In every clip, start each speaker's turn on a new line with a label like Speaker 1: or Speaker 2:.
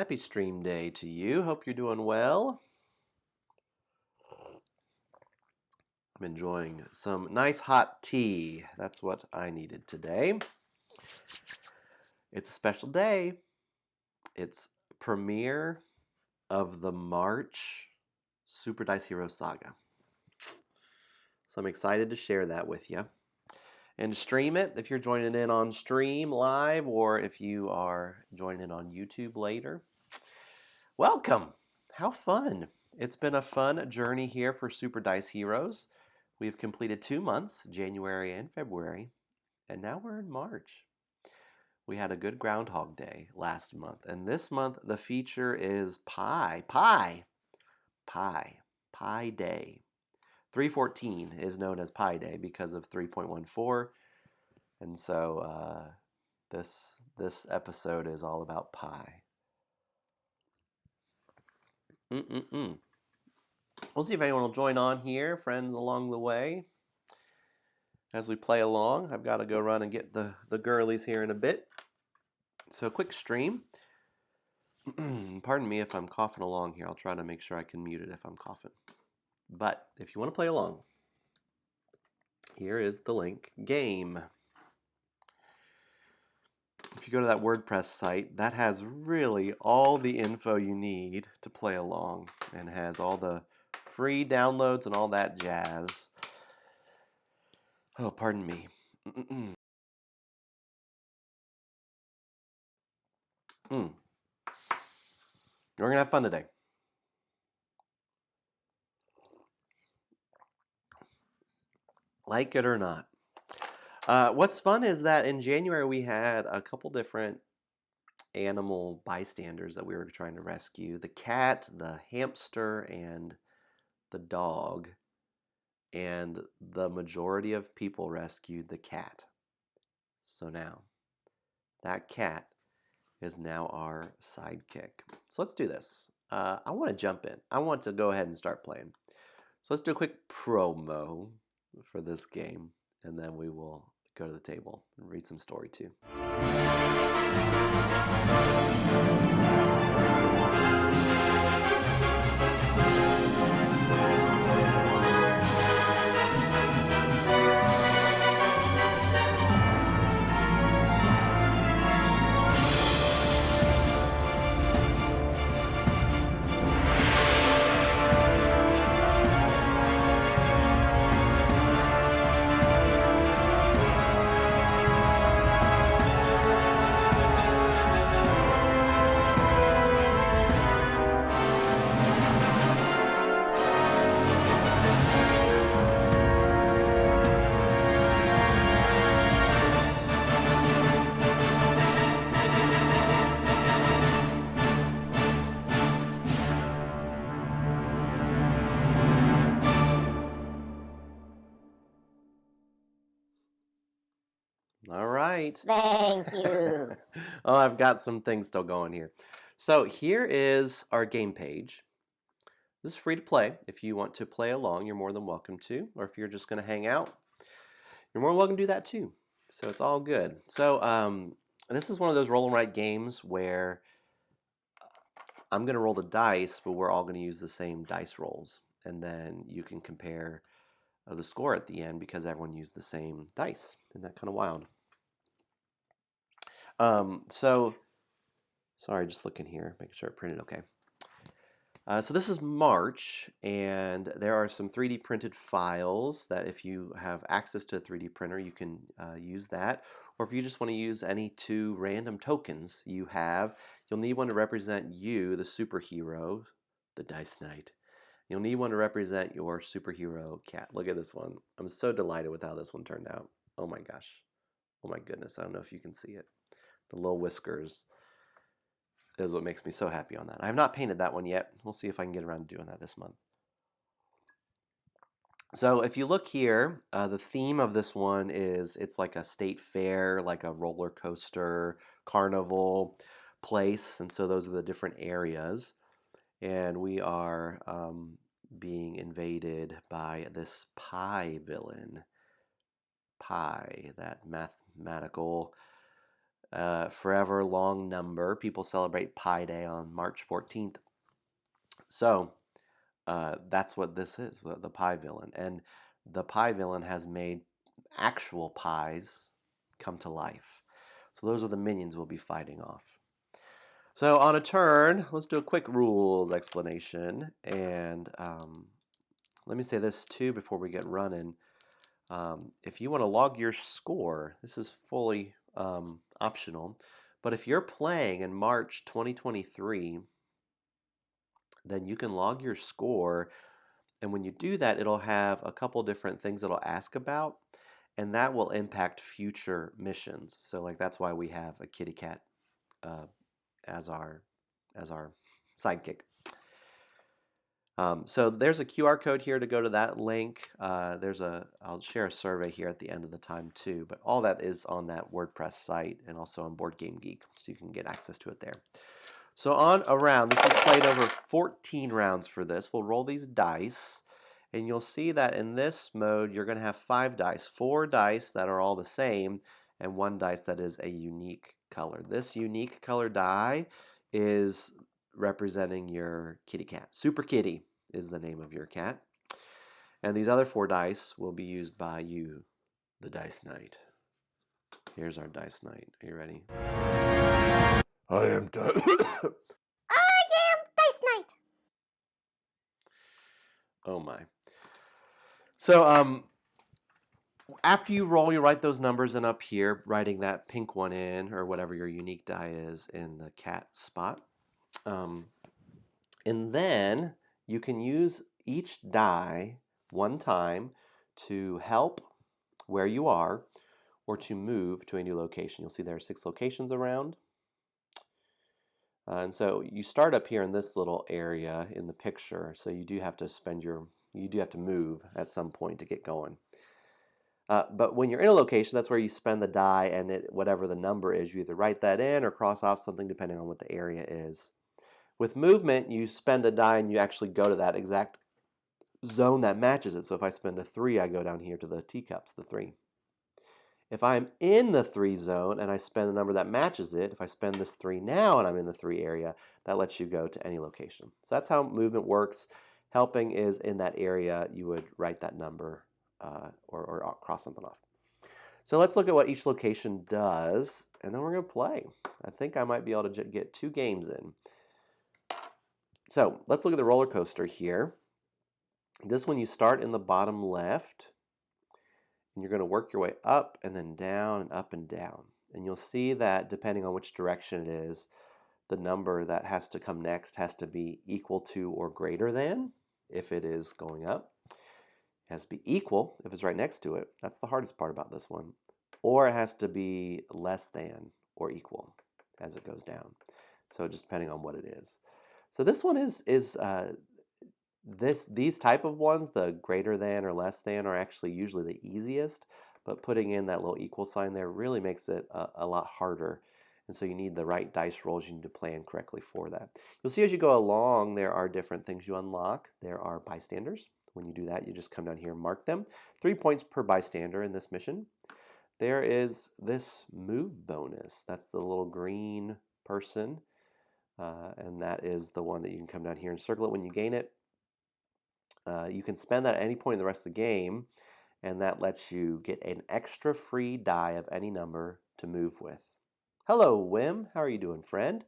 Speaker 1: Happy stream day to you. Hope you're doing well. I'm enjoying some nice hot tea. That's what I needed today. It's a special day. It's premiere of the March Super Dice Hero Saga. So I'm excited to share that with you. And stream it if you're joining in on stream live or if you are joining in on YouTube later. Welcome! How fun! It's been a fun journey here for Super Dice Heroes. We've completed 2 months, January and February, and now we're in March. We had a good Groundhog Day last month, and this month the feature is Pi Day. 314 is known as Pi Day because of 3.14, and so this episode is all about Pi. We'll see if anyone will join on here, friends along the way. As we play along, I've got to go run and get the girlies here in a bit. So a quick stream. Pardon me if I'm coughing along here. I'll try to make sure I can mute it if I'm coughing. But if you want to play along, here is the link, game. If you go to that WordPress site, that has really all the info you need to play along and has all the free downloads and all that jazz. Oh, pardon me. We're going to have fun today. Like it or not. What's fun is that in January we had a couple different animal bystanders that we were trying to rescue. The cat, the hamster, and the dog. And the majority of people rescued the cat. So now, that cat is now our sidekick. So let's do this. I want to jump in. I want to go ahead and start playing. So let's do a quick promo for this game, and then we will go to the table and read some story too. All right.
Speaker 2: Thank you.
Speaker 1: Oh, I've got some things still going here. So here is our game page. This is free to play. If you want to play along, you're more than welcome to. Or if you're just going to hang out, you're more than welcome to do that too. So it's all good. So this is one of those roll and write games where I'm going to roll the dice, but we're all going to use the same dice rolls. And then you can compare the score at the end because everyone used the same dice. Isn't that kind of wild? Sorry, just looking here, making sure I printed okay. So this is March, and there are some 3D printed files that if you have access to a 3D printer, you can use that. Or if you just want to use any 2 random tokens you have, you'll need one to represent you, the superhero, the Dice Knight. You'll need one to represent your superhero cat. Look at this one. I'm so delighted with how this one turned out. Oh my gosh. Oh my goodness. I don't know if you can see it. The little whiskers is what makes me so happy on that. I have not painted that one yet. We'll see if I can get around to doing that this month. So if you look here, the theme of this one is it's like a state fair, like a roller coaster, carnival place. And so those are the different areas. And we are being invaded by this Pi villain. Pi, that mathematical forever long number. People celebrate Pi Day on March 14th. So that's what this is, the Pi Villain. And the Pi Villain has made actual pies come to life. So those are the minions we'll be fighting off. So on a turn, let's do a quick rules explanation. And let me say this too before we get running. If you want to log your score, this is fully optional. But if you're playing in March 2023, then you can log your score. And when you do that, it'll have a couple different things it'll ask about, and that will impact future missions. So like that's why we have a kitty cat as our sidekick. So there's a QR code here to go to that link. I'll share a survey here at the end of the time too, but all that is on that WordPress site and also on Board Game Geek, so you can get access to it there. So on a round, this is played over 14 rounds for this. We'll roll these dice, and you'll see that in this mode, you're going to have 5 dice, 4 dice that are all the same, and 1 dice that is a unique color. This unique color die is representing your kitty cat. Super Kitty is the name of your cat. And these other 4 dice will be used by you, the Dice Knight. Here's our Dice Knight. Are you ready? I am Dice Knight. Oh my. So after you roll, you write those numbers in up here, writing that pink one in, or whatever your unique die is, in the cat spot. And then you can use each die one time to help where you are or to move to a new location. You'll see there are 6 locations around. And so you start up here in this little area in the picture, so you do have to move at some point to get going. But when you're in a location, that's where you spend the die, and whatever the number is, you either write that in or cross off something depending on what the area is. With movement, you spend a die and you actually go to that exact zone that matches it. So if I spend a 3, I go down here to the teacups, the 3. If I'm in the 3 zone and I spend a number that matches it, if I spend this 3 now and I'm in the 3 area, that lets you go to any location. So that's how movement works. Helping is in that area, you would write that number or cross something off. So let's look at what each location does, and then we're going to play. I think I might be able to get 2 games in. So let's look at the roller coaster here. This one you start in the bottom left, and you're going to work your way up and then down and up and down. And you'll see that depending on which direction it is, the number that has to come next has to be equal to or greater than if it is going up. It has to be equal if it's right next to it. That's the hardest part about this one. Or it has to be less than or equal as it goes down. So just depending on what it is. So this one these type of ones, the greater than or less than, are actually usually the easiest, but putting in that little equal sign there really makes it a lot harder. And so you need the right dice rolls. You need to plan correctly for that. You'll see as you go along, there are different things you unlock. There are bystanders. When you do that, you just come down here and mark them. 3 points per bystander in this mission. There is this move bonus. That's the little green person. And that is the one that you can come down here and circle it when you gain it. You can spend that at any point in the rest of the game, and that lets you get an extra free die of any number to move with. Hello, Wim. How are you doing, friend?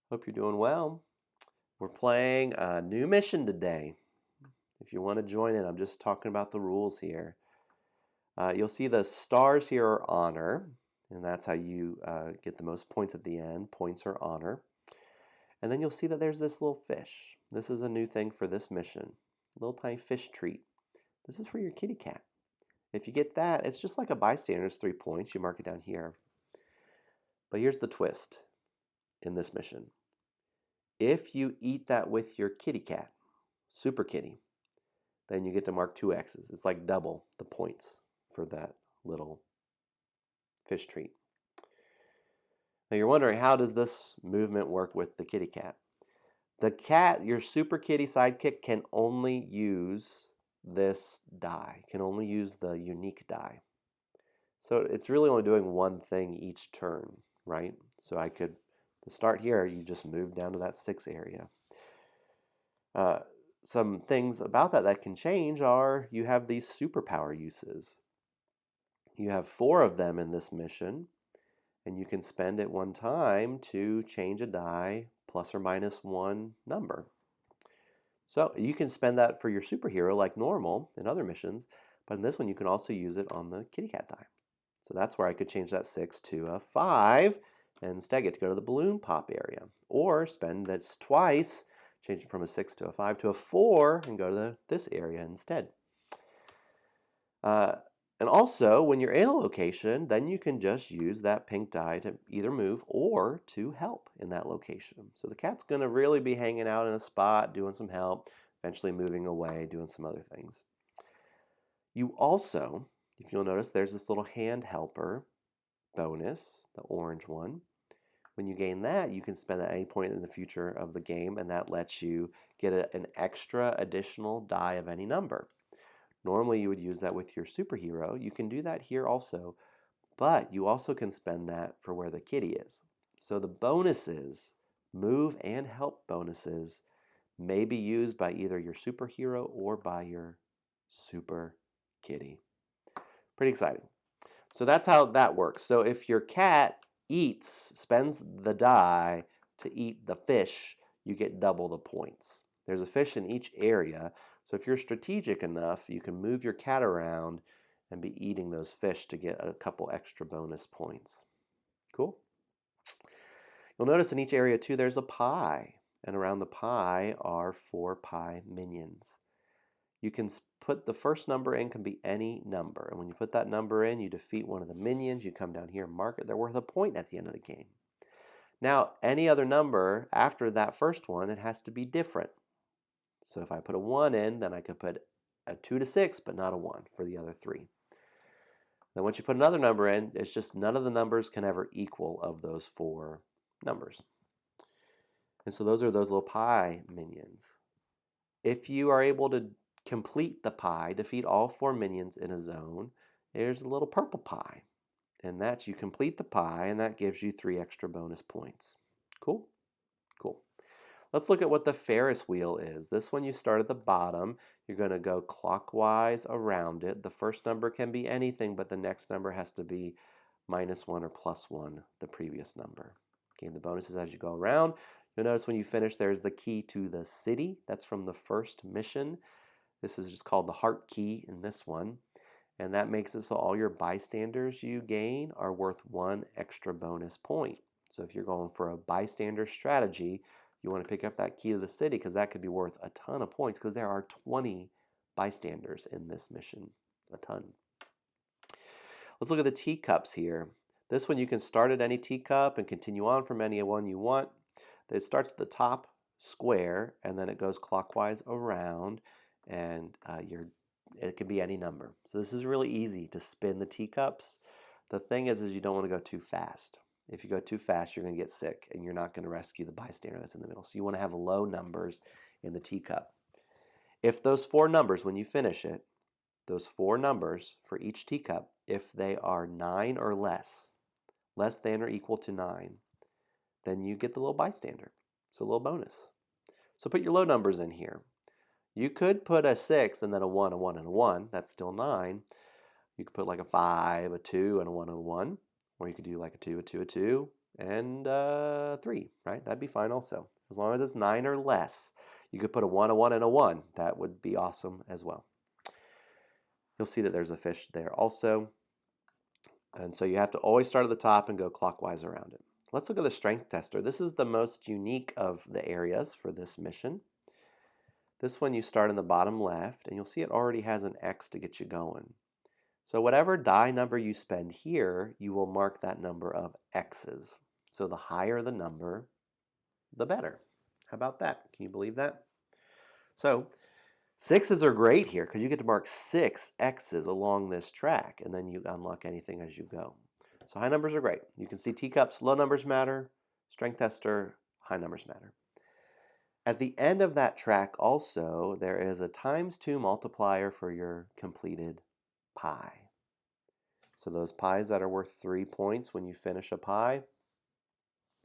Speaker 1: Hope you're doing well. We're playing a new mission today. If you want to join in, I'm just talking about the rules here. You'll see the stars here are honor, and that's how you get the most points at the end. Points are honor. And then you'll see that there's this little fish. This is a new thing for this mission. A little tiny fish treat. This is for your kitty cat. If you get that, it's just like a bystander. It's 3 points. You mark it down here. But here's the twist in this mission. If you eat that with your kitty cat, Super Kitty, then you get to mark 2 X's. It's like double the points for that little fish treat. Now you're wondering, how does this movement work with the kitty cat? The cat, your Super Kitty sidekick, can only use this die, can only use the unique die. So it's really only doing one thing each turn, right? So I could, to start here, you just move down to that 6 area. Uh, some things about that can change are you have these superpower uses. You have 4 of them in this mission, and you can spend at one time to change a die plus or minus 1 number. So you can spend that for your superhero like normal in other missions, but in this one you can also use it on the kitty cat die. So that's where I could change that 6 to a 5 and instead get to go to the balloon pop area. Or spend this twice, change it from a 6 to a 5 to a 4 and go to this area instead. And also, when you're in a location, then you can just use that pink die to either move or to help in that location. So the cat's going to really be hanging out in a spot, doing some help, eventually moving away, doing some other things. You also, if you'll notice, there's this little hand helper bonus, the orange one. When you gain that, you can spend at any point in the future of the game, and that lets you get an extra additional die of any number. Normally you would use that with your superhero. You can do that here also, but you also can spend that for where the kitty is. So the bonuses, move and help bonuses, may be used by either your superhero or by your super kitty. Pretty exciting. So that's how that works. So if your cat spends the die to eat the fish, you get double the points. There's a fish in each area, so if you're strategic enough, you can move your cat around and be eating those fish to get a couple extra bonus points. Cool? You'll notice in each area too there's a pie, and around the pie are 4 pie minions. You can put the first number in, can be any number, and when you put that number in, you defeat one of the minions. You come down here and mark it. They're worth a point at the end of the game. Now, any other number after that first one, it has to be different. So if I put a 1 in, then I could put a 2 to 6, but not a 1 for the other 3. Then once you put another number in, it's just none of the numbers can ever equal of those 4 numbers. And so those are those little pie minions. If you are able to complete the pie, defeat all 4 minions in a zone, there's a little purple pie. And that's you complete the pie, and that gives you 3 extra bonus points. Cool? Cool. Let's look at what the Ferris wheel is. This one you start at the bottom. You're going to go clockwise around it. The first number can be anything, but the next number has to be -1 or +1, the previous number. Gain the bonuses as you go around. You'll notice when you finish, there's the key to the city. That's from the first mission. This is just called the heart key in this one. And that makes it so all your bystanders you gain are worth 1 extra bonus point. So if you're going for a bystander strategy, you want to pick up that key to the city because that could be worth a ton of points because there are 20 bystanders in this mission. A ton. Let's look at the teacups here. This one you can start at any teacup and continue on from any one you want. It starts at the top square and then it goes clockwise around, and it can be any number. So this is really easy to spin the teacups. The thing is you don't want to go too fast. If you go too fast, you're going to get sick and you're not going to rescue the bystander that's in the middle. So you want to have low numbers in the teacup. If those 4 numbers, when you finish it, those 4 numbers for each teacup, if they are 9 or less than or equal to 9, then you get the little bystander. So a little bonus. So put your low numbers in here. You could put a 6 and then a 1, a 1, and a 1. That's still 9. You could put like a 5, a 2, and a 1, and a 1. Or you could do like a 2, a 2, a 2, and a 3, right? That'd be fine also. As long as it's 9 or less. You could put a 1, a 1, and a 1. That would be awesome as well. You'll see that there's a fish there also. And so you have to always start at the top and go clockwise around it. Let's look at the strength tester. This is the most unique of the areas for this mission. This one you start in the bottom left, and you'll see it already has an X to get you going. So whatever die number you spend here, you will mark that number of X's. So the higher the number, the better. How about that? Can you believe that? So 6s are great here because you get to mark 6 X's along this track, and then you unlock anything as you go. So high numbers are great. You can see teacups, low numbers matter. Strength tester, high numbers matter. At the end of that track also, there is a ×2 multiplier for your completed pie. So those pies that are worth 3 points when you finish a pie,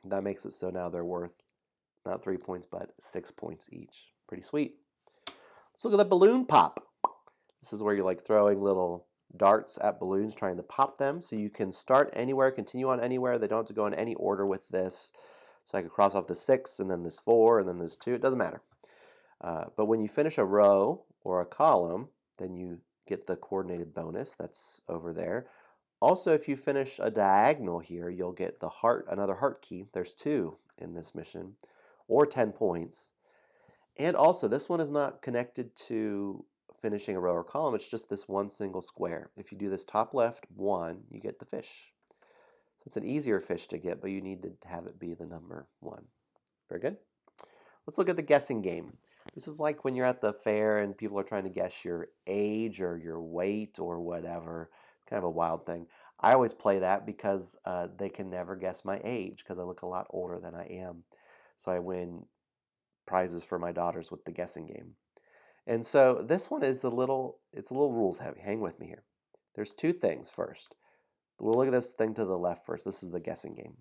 Speaker 1: that makes it so now they're worth not 3 points, but 6 points each. Pretty sweet. Let's look at the balloon pop. This is where you're like throwing little darts at balloons, trying to pop them. So you can start anywhere, continue on anywhere. They don't have to go in any order with this. So I could cross off the 6, and then this 4, and then this 2. It doesn't matter. But when you finish a row or a column, then you get the coordinated bonus that's over there. Also, if you finish a diagonal here, you'll get the heart, another heart key. There's 2 in this mission, or 10 points. And also, this one is not connected to finishing a row or column. It's just this one single square. If you do this top left 1, you get the fish. So it's an easier fish to get, but you need to have it be the number 1. Very good. Let's look at the guessing game. This is like when you're at the fair and people are trying to guess your age or your weight or whatever. Kind of a wild thing. I always play that because they can never guess my age because I look a lot older than I am. So I win prizes for my daughters with the guessing game. And so this one is it's a little rules heavy. Hang with me here. There's 2 things first. We'll look at this thing to the left first. This is the guessing game.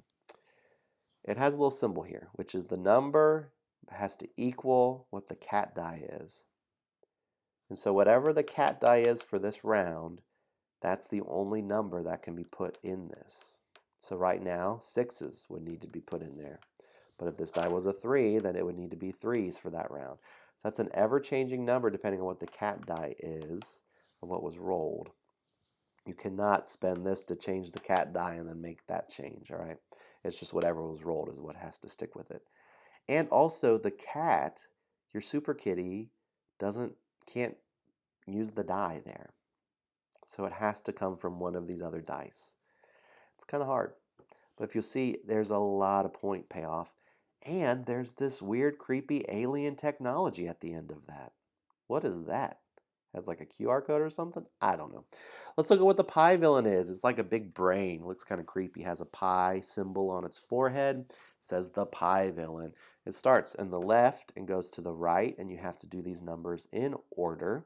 Speaker 1: It has a little symbol here, which is the number has to equal what the cat die is. And so whatever the cat die is for this round, that's the only number that can be put in this. So right now, 6s would need to be put in there. But if this die was a 3, then it would need to be 3s for that round. So that's an ever-changing number depending on what the cat die is or what was rolled. You cannot spend this to change the cat die and then make that change, all right? It's just whatever was rolled is what has to stick with it. And also the cat, your super kitty, can't use the die there. So it has to come from one of these other dice. It's kind of hard. But if you'll see, there's a lot of point payoff. And there's this weird, creepy alien technology at the end of that. What is that? Has like a QR code or something? I don't know. Let's look at what the pie villain is. It's like a big brain. Looks kind of creepy. Has a pie symbol on its forehead. It says the pie villain. It starts in the left and goes to the right, and you have to do these numbers in order.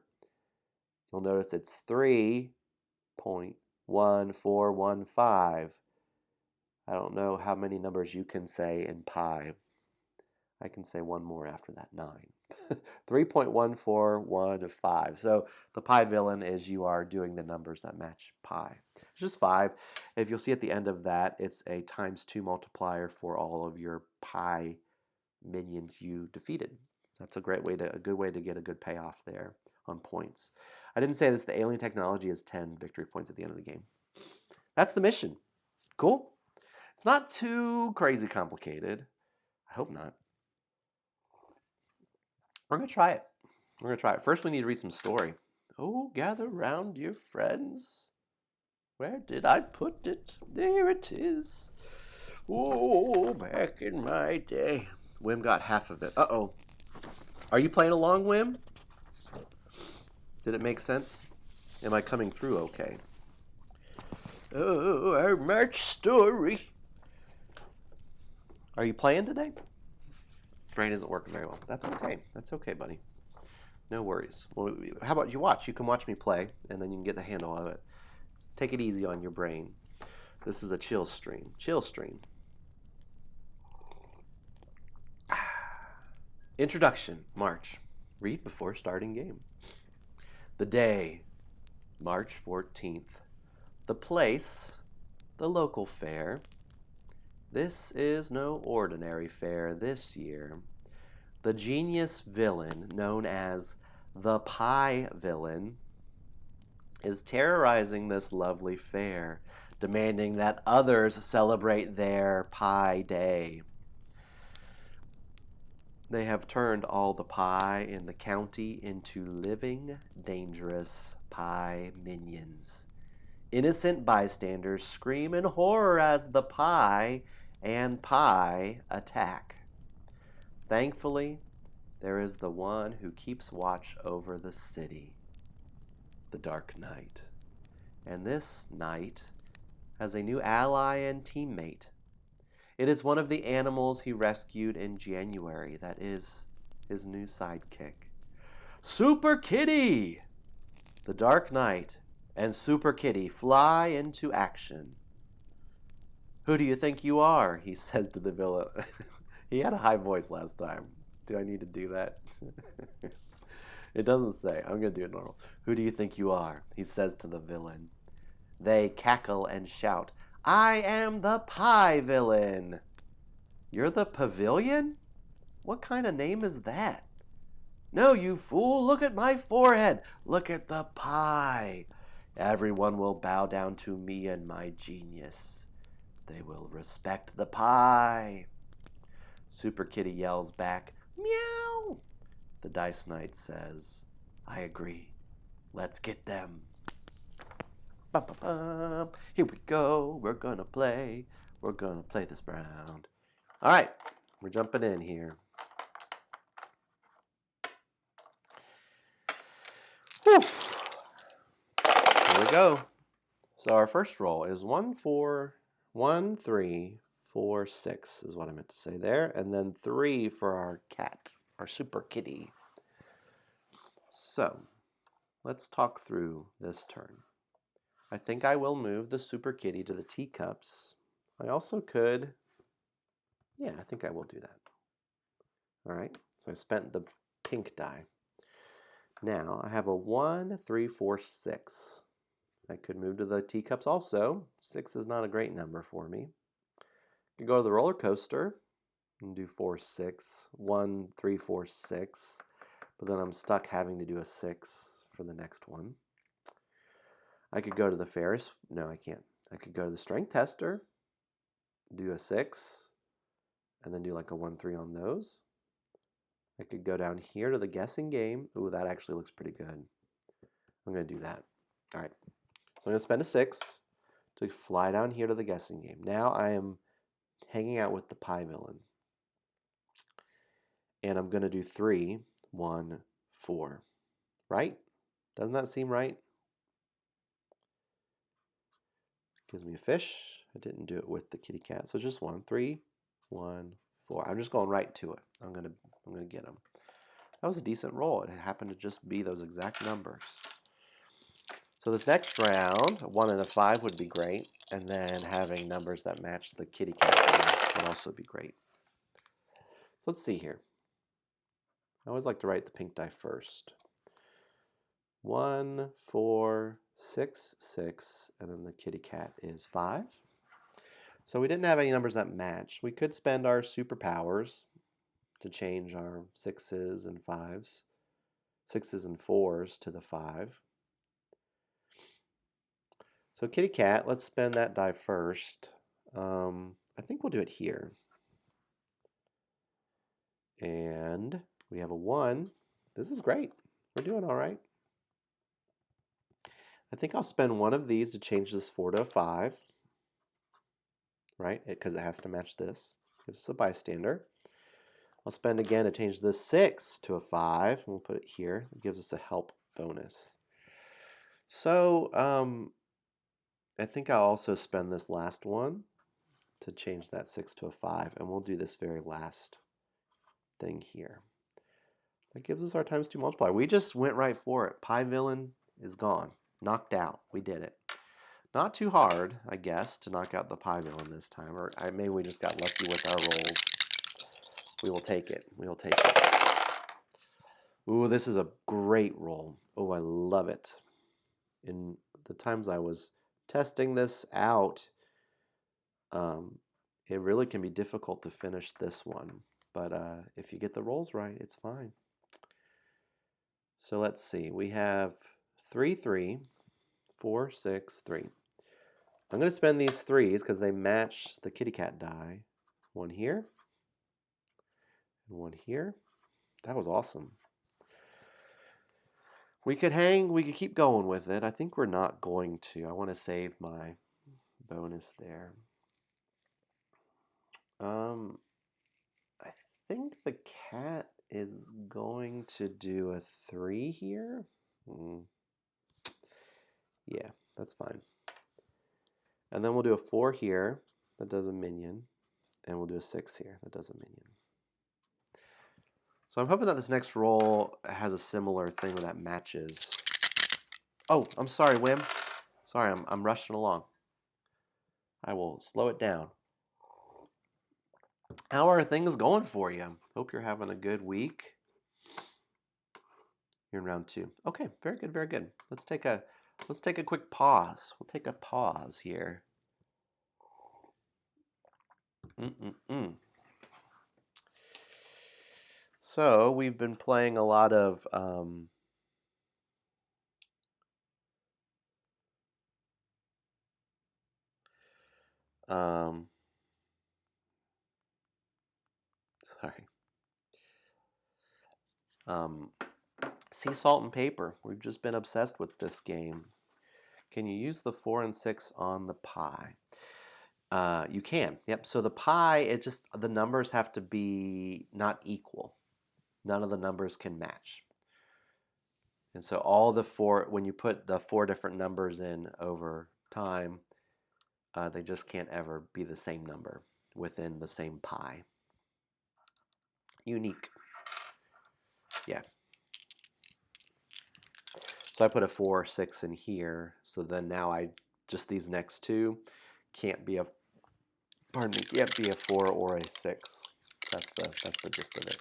Speaker 1: You'll notice it's 3.1415. I don't know how many numbers you can say in pi. I can say one more after that, 9. 3.1415. So the pi villain is you are doing the numbers that match pi. It's just 5. If you'll see at the end of that, it's a ×2 multiplier for all of your pi minions you defeated. That's a good way to get a good payoff there on points. I didn't say this, the alien technology is 10 victory points at the end of the game. That's the mission. Cool? It's not too crazy complicated. I hope not. We're going to try it. We're going to try it. First, we need to read some story. Oh, gather round your friends. Where did I put it? There it is. Oh, back in my day. Wim got half of it. Uh-oh. Are you playing along, Wim? Did it make sense? Am I coming through okay? Oh, our March story. Are you playing today? Brain isn't working very well. That's okay. That's okay, buddy. No worries. Well, how about you watch? You can watch me play, and then you can get the handle of it. Take it easy on your brain. This is a chill stream. Chill stream. Introduction, March. Read before starting game. The day, March 14th. The place, the local fair. This is no ordinary fair this year. The genius villain, known as the Pie Villain, is terrorizing this lovely fair, demanding that others celebrate their Pie Day. They have turned all the pie in the county into living, dangerous pie minions. Innocent bystanders scream in horror as the pie and pie attack. Thankfully, there is the one who keeps watch over the city, the Dark Knight. And this knight has a new ally and teammate. It is one of the animals he rescued in January that is his new sidekick. Super Kitty! The Dark Knight and Super Kitty fly into action. Who do you think you are? He says to the villain. He had a high voice last time. Do I need to do that? It doesn't say. I'm going to do it normal. Who do you think you are? He says to the villain. They cackle and shout, I am the Pie Villain. You're the Pavilion? What kind of name is that? No, you fool. Look at my forehead. Look at the pie. Everyone will bow down to me and my genius. They will respect the pie. Super Kitty yells back, meow. The Dice Knight says, I agree. Let's get them. Bum, bum, bum. Here we go. We're going to play. We're going to play this round. All right. We're jumping in here. Whew. Here we go. So our first roll is 1, 4, 1, 3, 4, 6 is what I meant to say there. And then 3 for our cat, our Super Kitty. So let's talk through this turn. I think I will move the Super Kitty to the teacups. I also could, yeah, I think I will do that. All right, so I spent the pink die. Now I have a 1, 3, 4, 6. I could move to the teacups also. 6 is not a great number for me. I could go to the roller coaster and do 4, 6. 1, 3, 4, 6. But then I'm stuck having to do a 6 for the next one. I could go to the Ferris. No, I can't. I could go to the strength tester, do a 6, and then do like a 1, 3 on those. I could go down here to the guessing game. Ooh, that actually looks pretty good. I'm going to do that. All right. So I'm going to spend a 6 to fly down here to the guessing game. Now I am hanging out with the Pie Villain. And I'm going to do 3, 1, 4. Right? Doesn't that seem right? Gives me a fish. I didn't do it with the kitty cat. So just 1, 3, 1, 4. I'm just going right to it. I'm gonna get them. That was a decent roll. It happened to just be those exact numbers. So this next round, 1 and a 5 would be great, and then having numbers that match the kitty cat would also be great. So let's see here. I always like to write the pink die first. 1, 4, 6, 6, and then the kitty cat is 5. So we didn't have any numbers that matched. We could spend our superpowers to change our 6s and 5s, 6s and 4s to the 5. So kitty cat, let's spend that die first. I think we'll do it here. And we have a 1. This is great. We're doing all right. I think I'll spend one of these to change this 4 to a 5. Right? Because it has to match this. Gives us a bystander. I'll spend again to change this 6 to a 5. And we'll put it here. It gives us a help bonus. So I think I'll also spend this last one to change that 6 to a 5. And we'll do this very last thing here. That gives us our times 2 multiplier. We just went right for it. Pie Villain is gone. Knocked out. We did it. Not too hard, I guess, to knock out the Pie Villain this time. Or maybe we just got lucky with our rolls. We will take it. We will take it. Ooh, this is a great roll. Oh, I love it. In the times I was testing this out, it really can be difficult to finish this one. But if you get the rolls right, it's fine. So let's see. We have 3, 3, 4, 6, 3. I'm going to spend these 3s because they match the kitty cat die. 1 here and 1 here. That was awesome. We could keep going with it. I think we're not going to. I want to save my bonus there. I think the cat is going to do a 3 here. Yeah, that's fine. And then we'll do a 4 here. That does a minion. And we'll do a 6 here. That does a minion. So I'm hoping that this next roll has a similar thing that matches. Oh, I'm sorry, Wim. Sorry, I'm rushing along. I will slow it down. How are things going for you? Hope you're having a good week. You're in round 2. Okay, very good, very good. Let's take a quick pause. We'll take a pause here. So we've been playing a lot of sorry. Sea salt and paper. We've just been obsessed with this game. Can you use the 4 and 6 on the pie? You can. Yep. So the pie, the numbers have to be not equal. None of the numbers can match. And so when you put the 4 different numbers in over time, they just can't ever be the same number within the same pie. Unique. Yeah. So I put a 4 or 6 in here. So then now just these next two can't be a 4 or a 6. That's the gist of it.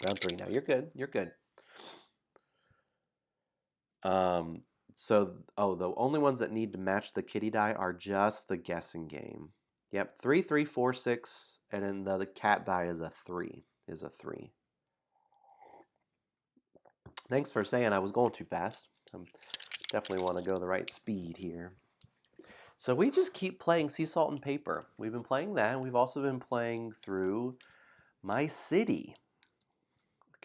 Speaker 1: Round 3 now. You're good. You're good. The only ones that need to match the kitty die are just the guessing game. Yep, 3, 3, 4, 6, and then the cat die is a 3. Thanks for saying I was going too fast. I definitely want to go the right speed here. So we just keep playing Sea Salt and Paper. We've been playing that, and we've also been playing through My City.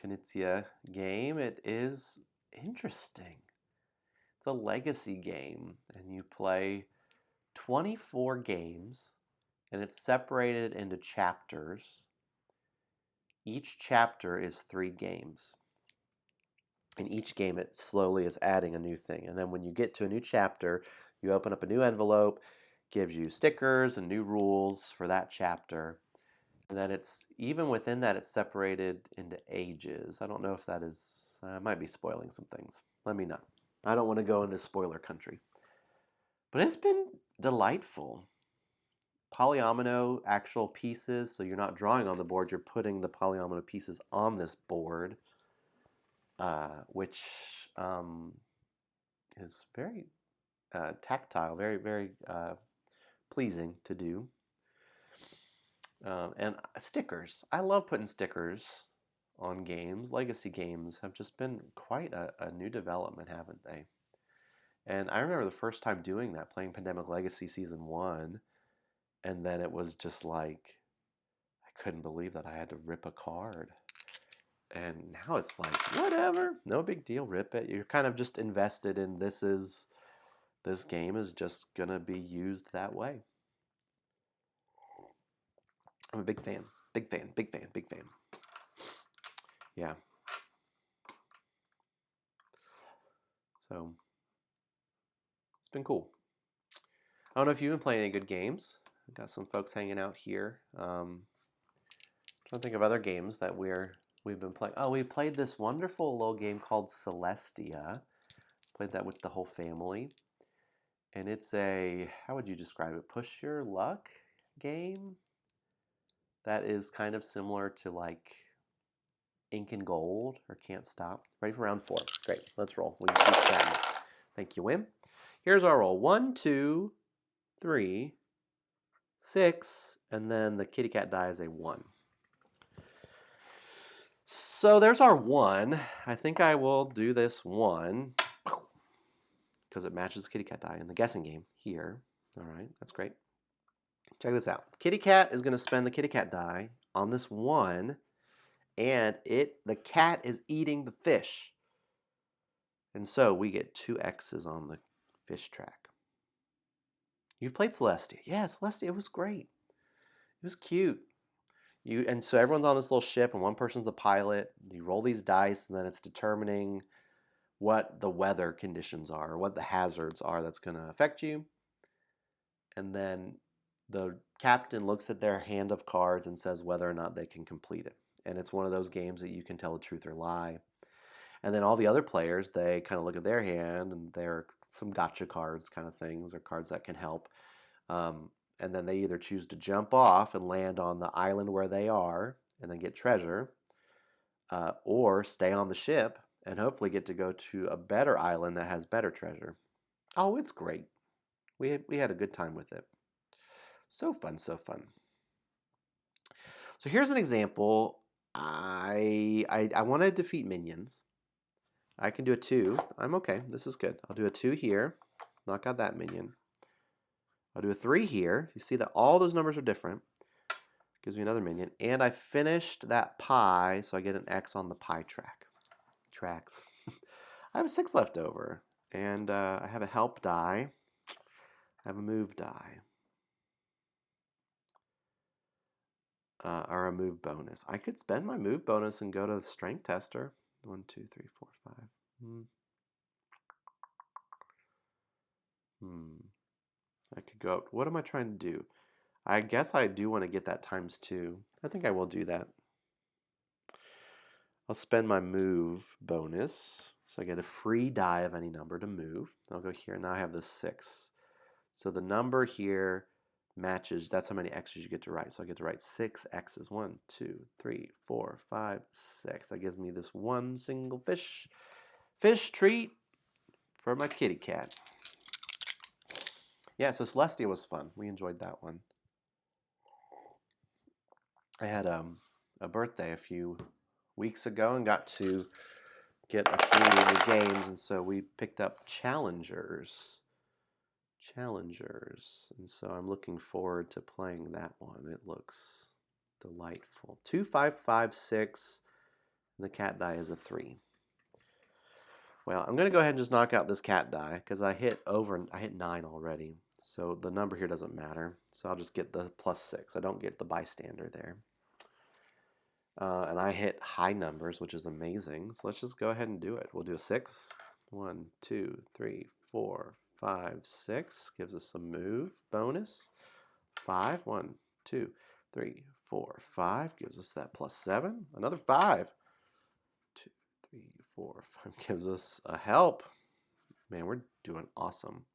Speaker 1: Knizia game. It is interesting. It's a legacy game, and you play 24 games, and it's separated into chapters. Each chapter is 3 games. In each game, it slowly is adding a new thing. And then when you get to a new chapter, you open up a new envelope, gives you stickers and new rules for that chapter. And then even within that, it's separated into ages. I don't know if that is, I might be spoiling some things. Let me know. I don't want to go into spoiler country. But it's been delightful. Polyomino actual pieces, so you're not drawing on the board, you're putting the polyomino pieces on this board, which is very tactile, very, very pleasing to do. And stickers. I love putting stickers on games. Legacy games have just been quite a new development, haven't they? And I remember the first time doing that, playing Pandemic Legacy Season 1, and then it was just like, I couldn't believe that I had to rip a card. And now it's like, whatever, no big deal, rip it. You're kind of just invested in this game is just gonna be used that way. I'm a big fan. Big fan, big fan, big fan. Yeah. So it's been cool. I don't know if you've been playing any good games. I've got some folks hanging out here. Trying to think of other games that we've been playing. Oh, we played this wonderful little game called Celestia. Played that with the whole family. And it's how would you describe it? Push your luck game that is kind of similar to like Ink and Gold or Can't Stop. Ready for round 4. Great, let's roll. We can keep chatting. Thank you, Wim. Here's our roll. 1, 2, 3, 6, and then the kitty cat die is a 1. So there's our 1. I think I will do this 1 because it matches the kitty cat die in the guessing game here. All right, that's great. Check this out. Kitty cat is going to spend the kitty cat die on this 1, and the cat is eating the fish. And so we get 2 X's on the fish track. You've played Celestia. Yeah, Celestia, it was great. It was cute. And so everyone's on this little ship, and one person's the pilot. You roll these dice, and then it's determining what the weather conditions are, or what the hazards are that's going to affect you. And then the captain looks at their hand of cards and says whether or not they can complete it. And it's one of those games that you can tell the truth or lie. And then all the other players, they kind of look at their hand and they're some gotcha cards kind of things, or cards that can help. And then they either choose to jump off and land on the island where they are and then get treasure, or stay on the ship and hopefully get to go to a better island that has better treasure. Oh, it's great. We had a good time with it. So fun, so fun. So here's an example. I want to defeat minions. I can do a 2. I'm okay. This is good. I'll do a 2 here. Knock out that minion. I'll do a 3 here. You see that all those numbers are different. Gives me another minion. And I finished that pie, so I get an X on the pie tracks. I have a 6 left over. And I have a help die. I have a move die. Or a move bonus. I could spend my move bonus and go to the strength tester. 1, 2, 3, 4, 5. I could go up. What am I trying to do? I guess I do want to get that ×2. I think I will do that. I'll spend my move bonus. So I get a free die of any number to move. I'll go here. Now I have the 6. So the number here matches. That's how many X's you get to write. So I get to write 6 X's. 1, 2, 3, 4, 5, 6. That gives me this one single fish treat for my kitty cat. Yeah, so Celestia was fun. We enjoyed that one. I had a birthday a few weeks ago and got to get a few new games, and so we picked up Challengers. And so I'm looking forward to playing that one. It looks delightful. 2, 5, 5, 6, and the cat die is a 3. Well, I'm going to go ahead and just knock out this cat die because I hit 9 already. So the number here doesn't matter. So I'll just get the +6. I don't get the bystander there. And I hit high numbers, which is amazing. So let's just go ahead and do it. We'll do a 6. 1, 2, 3, 4, 5, 6. Gives us a move bonus. 5. 1, 2, 3, 4, 5. Gives us that +7. Another 5. 2, 3, 4, 5. Gives us a help. Man, we're doing awesome.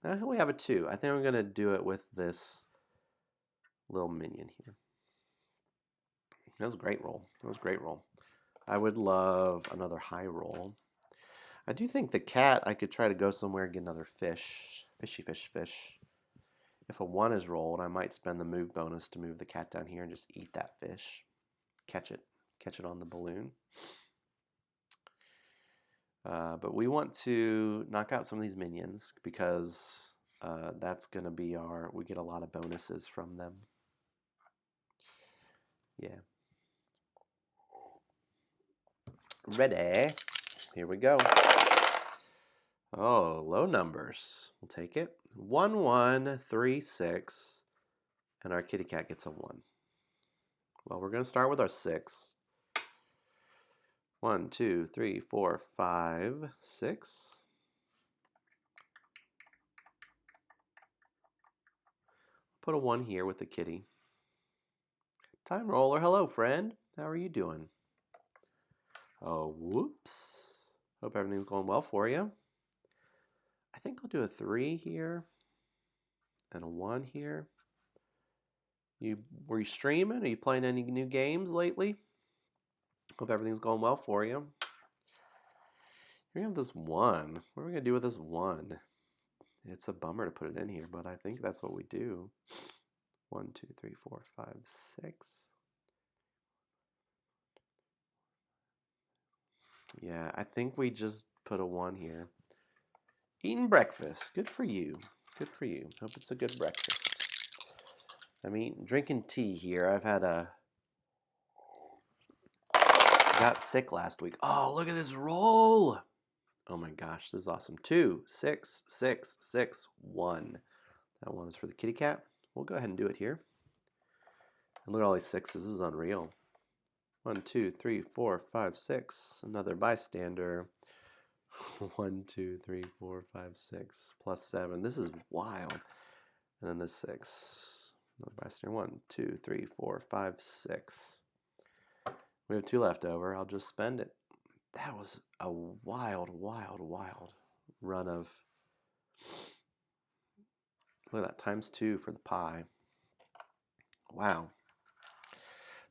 Speaker 1: Now we have a 2. I think I'm going to do it with this little minion here. That was a great roll. That was a great roll. I would love another high roll. I do think the cat, I could try to go somewhere and get another fish. Fishy fish, fish. If a 1 is rolled, I might spend the move bonus to move the cat down here and just eat that fish. Catch it on the balloon. But we want to knock out some of these minions because that's going to be we get a lot of bonuses from them. Yeah. Ready? Here we go. Oh, low numbers. We'll take it. 1, 1, 3, 6, and our kitty cat gets a 1. Well, we're going to start with our 6. 1, 2, 3, 4, 5, 6. Put a 1 here with the kitty. Time roller. Hello, friend. How are you doing? Oh, whoops. Hope everything's going well for you. I think I'll do a 3 here and a 1 here. Were you streaming? Are you playing any new games lately? Hope everything's going well for you. Here we have this 1. What are we going to do with this 1? It's a bummer to put it in here, but I think that's what we do. 1, 2, 3, 4, 5, 6. Yeah, I think we just put a 1 here. Eating breakfast. Good for you. Good for you. Hope it's a good breakfast. I'm drinking tea here. Got sick last week. Oh, look at this roll. Oh my gosh, this is awesome. 2, 6, 6, 6, 1. That 1 is for the kitty cat. We'll go ahead and do it here. And look at all these 6s. This is unreal. 1, 2, 3, 4, 5, 6. Another bystander. 1, 2, 3, 4, 5, 6. +7. This is wild. And then the 6. Another bystander. 1, 2, 3, 4, 5, 6. We have 2 left over. I'll just spend it. That was a wild, wild, wild run of Look at that, ×2 for the pie. Wow.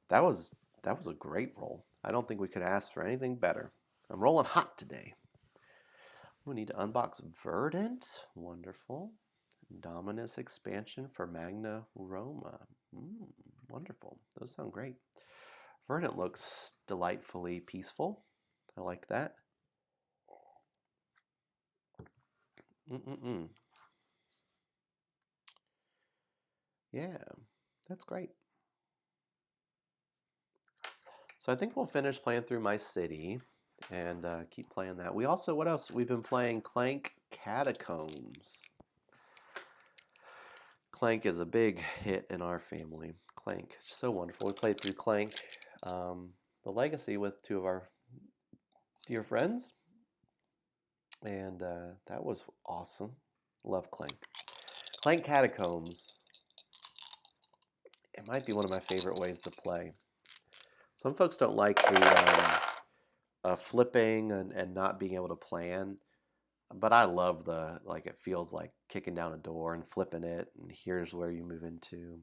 Speaker 1: That was a great roll. I don't think we could ask for anything better. I'm rolling hot today. We need to unbox Verdant. Wonderful. Dominus expansion for Magna Roma. Wonderful. Those sound great. Verdant looks delightfully peaceful. I like that. Yeah, that's great. So I think we'll finish playing through my city and keep playing that. We also, what else? We've been playing Clank Catacombs. Clank is a big hit in our family. Clank, so wonderful. We played through Clank, the Legacy, with two of our dear friends, and that was awesome. Love Clank. Clank Catacombs. It might be one of my favorite ways to play. Some folks don't like the flipping and not being able to plan, but I love the, like, it feels like kicking down a door and flipping it, and here's where you move into.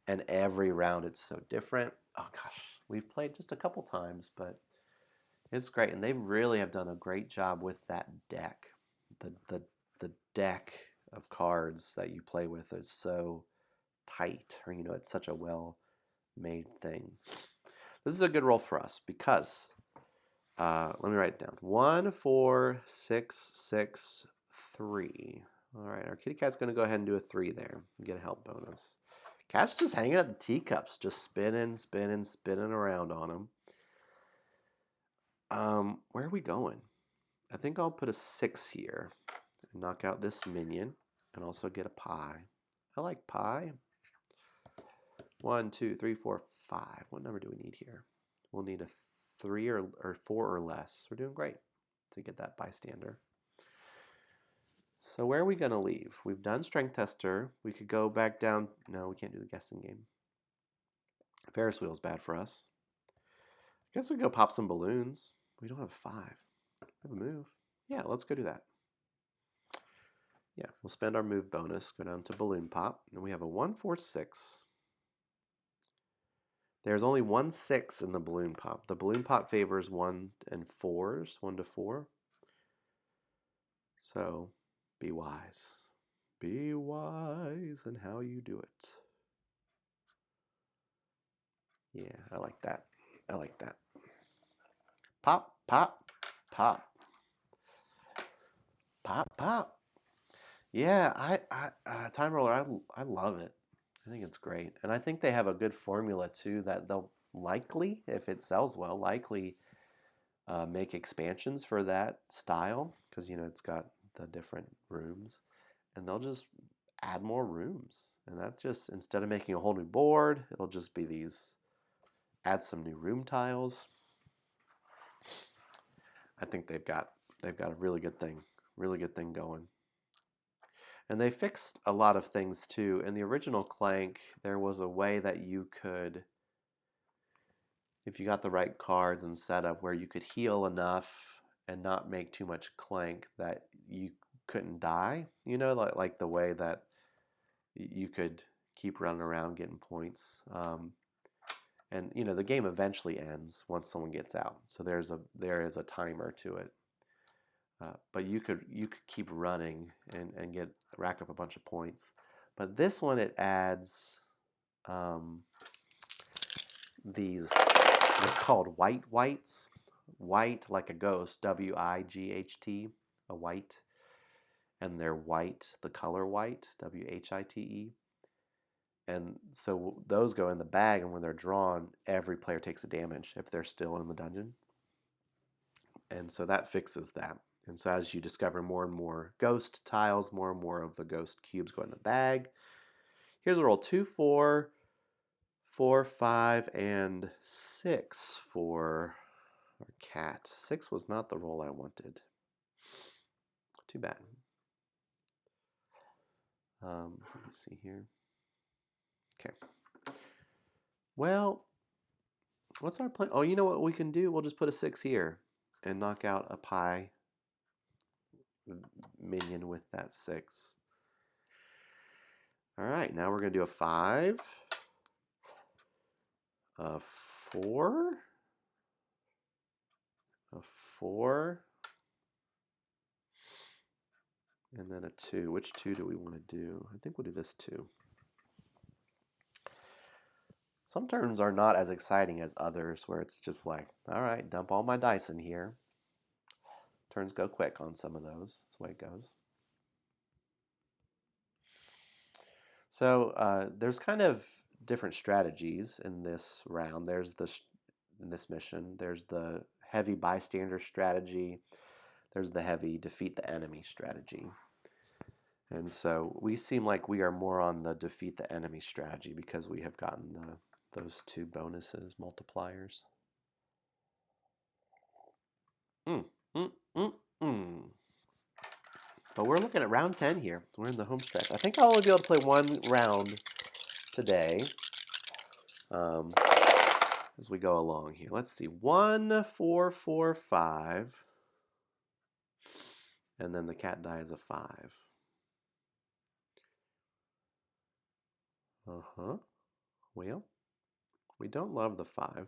Speaker 1: And every round it's so different. Oh gosh, we've played just a couple times, but it's great. And they really have done a great job with that deck. The deck of cards that you play with is so tight, or it's such a well-made thing. This is a good roll for us because let me write it down. 1, 4, 6, 6, 3. All right, our kitty cat's going to go ahead and do a 3 there and get a help bonus. Cat's just hanging at the teacups, just spinning around on them. Where are we going? I think I'll put a 6 here and knock out this minion and also get a pie. I like pie. 1, 2, 3, 4, 5. What number do we need here? We'll need a 3 or 4 or less. We're doing great to get that bystander. So where are we going to leave? We've done strength tester. We could go back down. No, we can't do the guessing game. Ferris wheel's bad for us. I guess we go pop some balloons. We don't have 5. We have a move. Yeah, let's go do that. Yeah, we'll spend our move bonus, go down to balloon pop, and we have a 1, 4, 6. There's only 1 6 in the balloon pop. The balloon pop favors 1 and 4s, 1 to 4. So be wise. Be wise in how you do it. Yeah, I like that. I like that. Pop, pop, pop. Pop, pop. Yeah, Time Roller, I love it. I think it's great. And I think they have a good formula too that they'll likely, if it sells well, likely make expansions for that style because it's got the different rooms, and they'll just add more rooms. And that's just, instead of making a whole new board, it'll just be these, add some new room tiles. I think they've got a really good thing going. And they fixed a lot of things too. In the original Clank, there was a way that you could, if you got the right cards and setup, where you could heal enough and not make too much Clank that you couldn't die. Like the way that you could keep running around getting points. And the game eventually ends once someone gets out. So there is a timer to it. But you could keep running and rack up a bunch of points. But this one, it adds these, they're called whites. White like a ghost, WIGHT, a white. And they're white, the color white, WHITE. And so those go in the bag, and when they're drawn, every player takes a damage if they're still in the dungeon. And so that fixes that. And so as you discover more and more ghost tiles, more and more of the ghost cubes go in the bag. Here's a roll: 2, 4, 4, 5, and 6 for our cat. 6 was not the roll I wanted. Too bad. Let me see here. Okay. Well, what's our plan? Oh, you know what we can do? We'll just put a 6 here and knock out a pie minion with that 6. All right, now we're going to do a 5, a 4, a 4, and then a 2. Which 2 do we want to do? I think we'll do this 2. Some turns are not as exciting as others, where it's just like, all right, dump all my dice in here. Turns go quick on some of those. That's the way it goes. So there's kind of different strategies in this round. In this mission, there's the heavy bystander strategy. There's the heavy defeat the enemy strategy. And so we seem like we are more on the defeat the enemy strategy because we have gotten those 2 bonuses, multipliers. But we're looking at round 10 here. We're in the home stretch. I think I'll only be able to play 1 round today as we go along here. Let's see. 1, 4, 4, 5. And then the cat die is a 5. Uh-huh. Well, we don't love the 5. I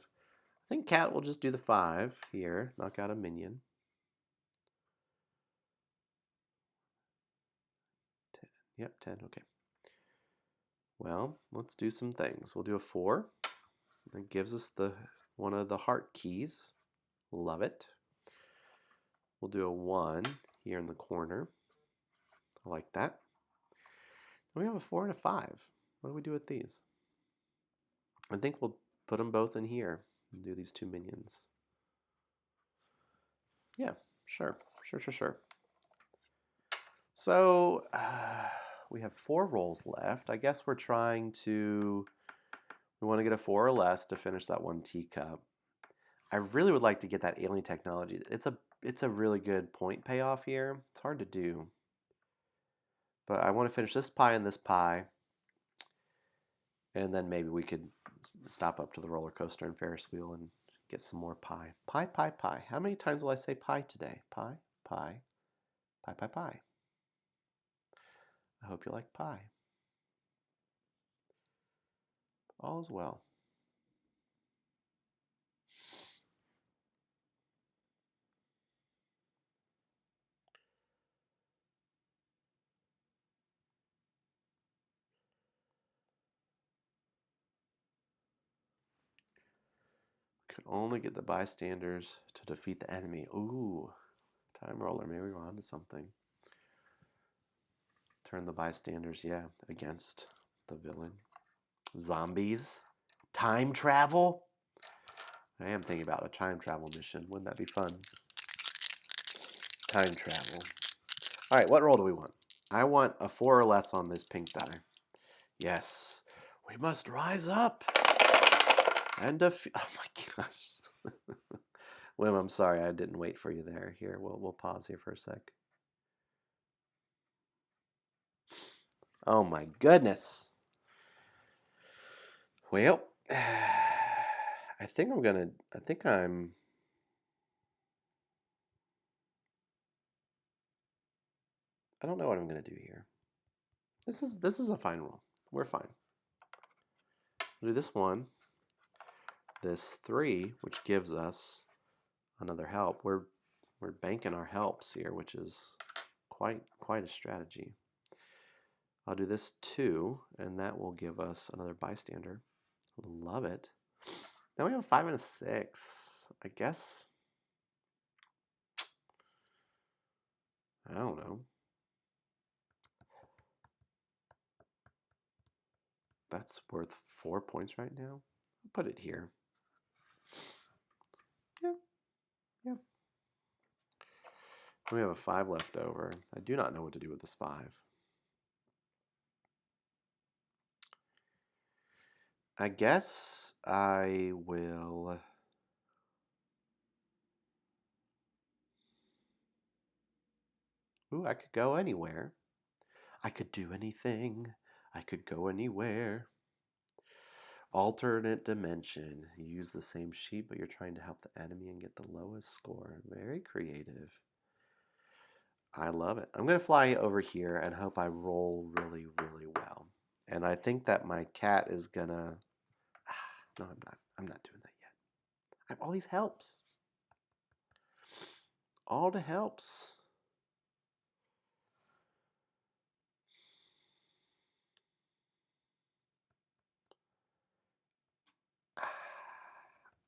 Speaker 1: think cat will just do the 5 here. Knock out a minion. 10. Yep, 10. Okay. Well, let's do some things. We'll do a 4. That gives us one of the heart keys. Love it. We'll do a 1 here in the corner. I like that. We have a 4 and a 5. What do we do with these? I think we'll put them both in here and do these 2 minions. Yeah, sure. So we have 4 rolls left. I guess we want to get a 4 or less to finish that 1 teacup. I really would like to get that alien technology. It's a really good point payoff here. It's hard to do. But I want to finish this pie and this pie. And then maybe we could stop up to the roller coaster and Ferris wheel and get some more pie. Pie. How many times will I say pie today? Pie. I hope you like pie. All is well. Could only get the bystanders to defeat the enemy. Ooh, time roller. Maybe we're on to something. Turn the bystanders, against the villain. Zombies. Time travel. I am thinking about a time travel mission. Wouldn't that be fun? Time travel. All right, what roll do we want? I want a 4 or less on this pink die. Yes. We must rise up and defeat. Oh my gosh. Wim, I'm sorry I didn't wait for you there. Here, we'll pause here for a sec. Oh my goodness. Well, I think I'm I don't know what I'm gonna do here. This is a fine roll. We're fine. We'll do this 1, this 3, which gives us another help. We're banking our helps here, which is quite a strategy. I'll do this 2, and that will give us another bystander. Love it. Now we have a 5 and a 6. I guess. I don't know. That's worth 4 points right now. I'll put it here. Yeah. We have a 5 left over. I do not know what to do with this 5. I guess I will. Ooh, I could go anywhere. I could do anything. I could go anywhere. Alternate dimension. You use the same sheet, but you're trying to help the enemy and get the lowest score. Very creative. I love it. I'm going to fly over here and hope I roll really, really well. And I think that my cat is going to... No, I'm not. I'm not doing that yet. I have all these helps. All the helps.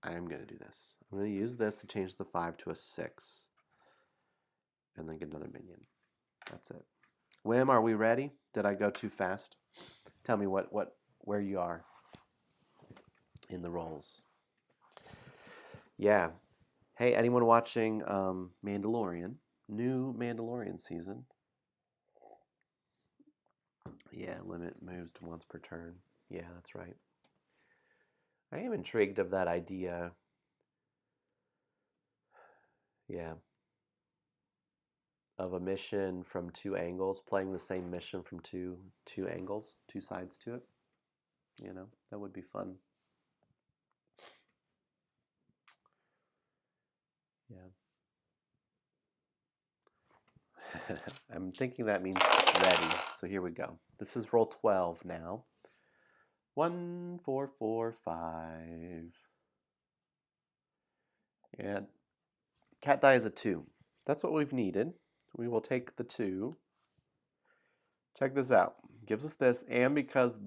Speaker 1: I am going to do this. I'm going to use this to change the 5 to a 6. And then get another minion. That's it. Wim, are we ready? Did I go too fast? Tell me where you are in the rolls. Yeah. Hey, anyone watching Mandalorian? New Mandalorian season. Yeah, limit moves to once per turn. Yeah, that's right. I am intrigued of that idea. Yeah. Of a mission from 2 angles, playing the same mission from two angles, 2 sides to it. You know, that would be fun. Yeah. I'm thinking that means ready. So here we go. This is roll 12 now. 1, 4, 4, 5. And cat die is a 2. That's what we've needed. We will take the 2. Check this out. Gives us this, and because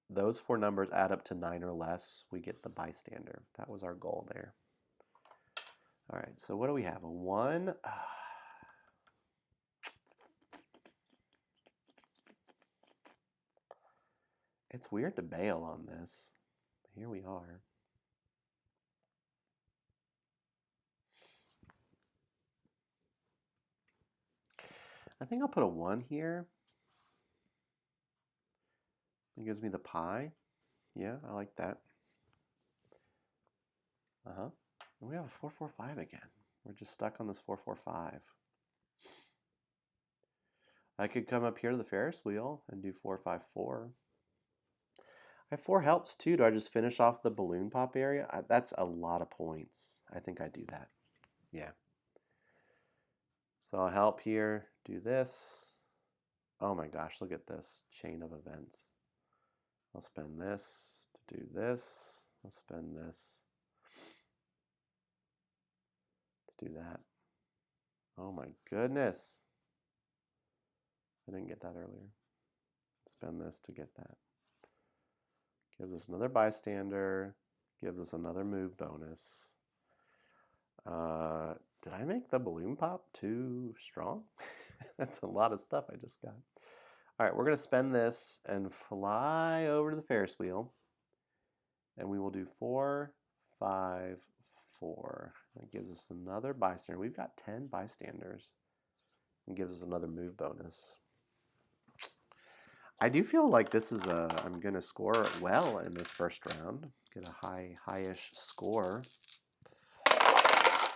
Speaker 1: those 4 numbers add up to 9 or less, we get the bystander. That was our goal there. All right, so what do we have? A 1. It's weird to bail on this. Here we are. I think I'll put a 1 here. It gives me the pie. Yeah, I like that. And we have a 4, 4, 5 again. We're just stuck on this 4, 4, 5. I could come up here to the Ferris wheel and do 4, 5, 4. I have 4 helps too. Do I just finish off the balloon pop area? That's a lot of points. I think I do that. Yeah. So I'll help here, do this. Oh my gosh, look at this chain of events. I'll spend this to do this. I'll spend this to do that. Oh my goodness. I didn't get that earlier. Spend this to get that. Gives us another bystander. Gives us another move bonus. Did I make the balloon pop too strong? That's a lot of stuff I just got. All right, we're going to spend this and fly over to the Ferris wheel. And we will do 4, 5, 4. That gives us another bystander. We've got 10 bystanders. And gives us another move bonus. I do feel like this is I'm going to score well in this first round. Get a high-ish score.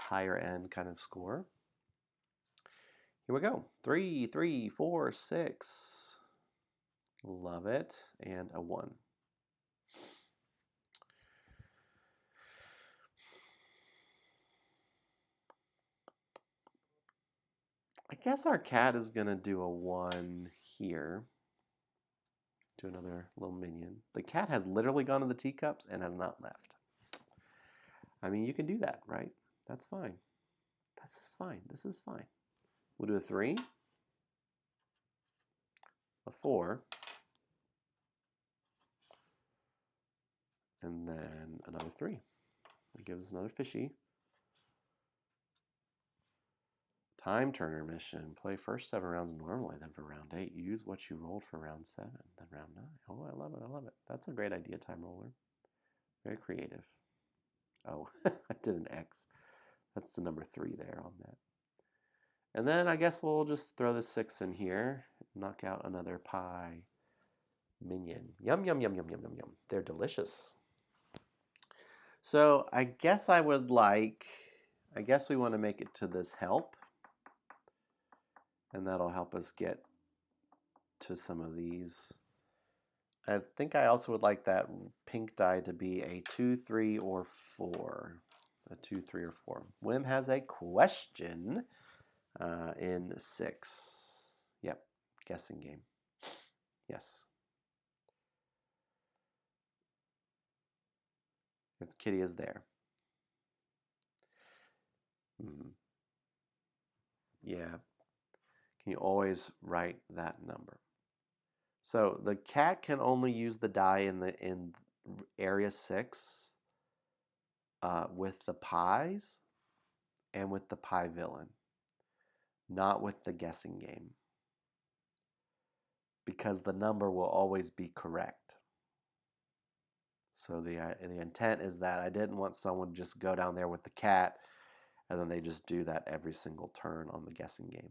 Speaker 1: Higher end kind of score. Here we go. 3, 3, 4, 6. Love it. And a 1. I guess our cat is going to do a 1 here. Do another little minion. The cat has literally gone to the teacups and has not left. I mean, you can do that, right? That's fine. This is fine. This is fine. We'll do a 3, a 4, and then another 3. It gives us another fishy. Time turner mission. Play first 7 rounds normally, then for round 8, use what you rolled for round 7, then round 9. Oh, I love it. I love it. That's a great idea, time roller. Very creative. Oh, I did an X. That's the number 3 there on that. And then I guess we'll just throw the 6 in here. Knock out another pie minion. Yum, yum, yum, yum, yum, yum, yum. They're delicious. So I guess we want to make it to this help. And that'll help us get to some of these. I think I also would like that pink die to be a 2, 3, or 4. A 2, 3, or 4. Wim has a question. in 6. Yep, guessing game. Yes. If the kitty is there. Yeah. Can you always write that number? So the cat can only use the die in area 6 with the pies and with the pie villain, not with the guessing game, because the number will always be correct. So the intent is that I didn't want someone to just go down there with the cat and then they just do that every single turn on the guessing game.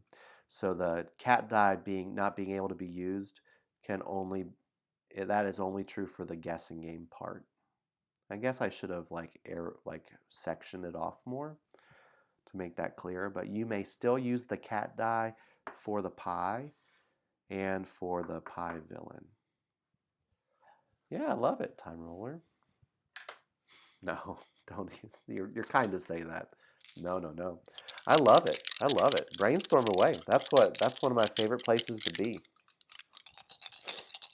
Speaker 1: So the cat die not being able to be used that is only true for the guessing game part. I guess I should have sectioned it off more to make that clear, but you may still use the cat die for the pie and for the pie villain. Yeah, I love it, Time Roller. No, don't. You're kind to say that. No. I love it. I love it. Brainstorm away. That's one of my favorite places to be.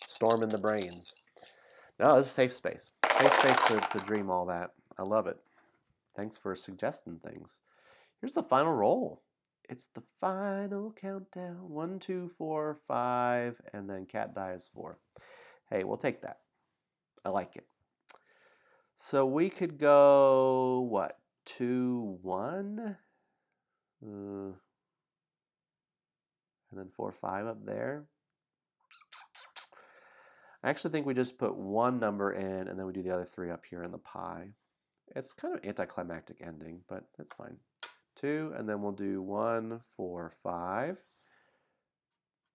Speaker 1: Storm in the brains. No, this is safe space. Safe space to dream all that. I love it. Thanks for suggesting things. Here's the final roll. It's the final countdown. 1, 2, 4, 5, and then cat die is 4. Hey, we'll take that. I like it. So we could go, what, 2, 1? And then 4, 5 up there. I actually think we just put one number in and then we do the other 3 up here in the pie. It's kind of anticlimactic ending, but that's fine. 2, and then we'll do 1, 4, 5.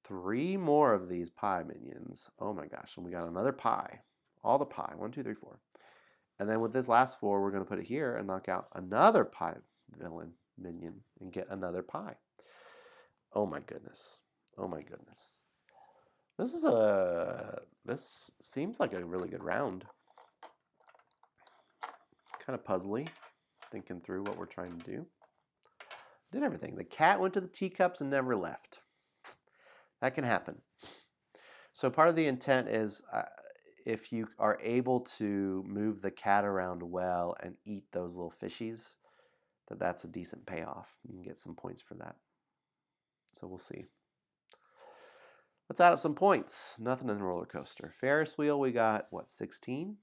Speaker 1: 3 more of these pie minions. Oh my gosh, and we got another pie. All the pie. 1, 2, 3, 4. And then with this last 4, we're going to put it here and knock out another pie villain minion and get another pie. Oh my goodness. Oh my goodness. This seems like a really good round. Kind of puzzly, thinking through what we're trying to do. Did everything. The cat went to the teacups and never left. That can happen. So part of the intent is if you are able to move the cat around well and eat those little fishies, that's a decent payoff. You can get some points for that. So we'll see. Let's add up some points. Nothing in the roller coaster. Ferris wheel, we got, what, 16?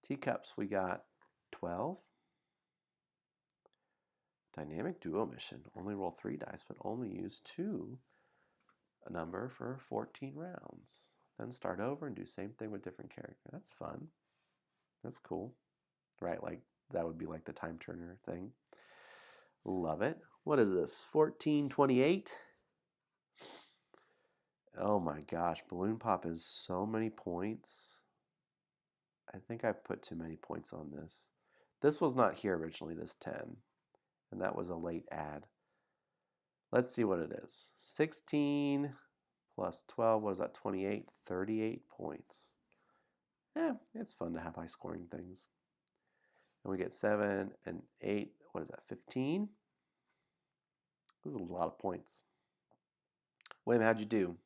Speaker 1: Teacups, we got 12. Dynamic duo mission. Only roll 3 dice, but only use 2 a number for 14 rounds. Then start over and do same thing with different character. That's fun. That's cool. Right, like that would be like the time turner thing. Love it. What is this? 1428. Oh my gosh, balloon pop is so many points. I think I put too many points on this. This was not here originally, this 10. And that was a late add. Let's see what it is. 16 plus 12, what is that, 28? 38 points. Yeah, it's fun to have high scoring things. And we get 7 and 8, what is that, 15? This is a lot of points. William, how'd you do?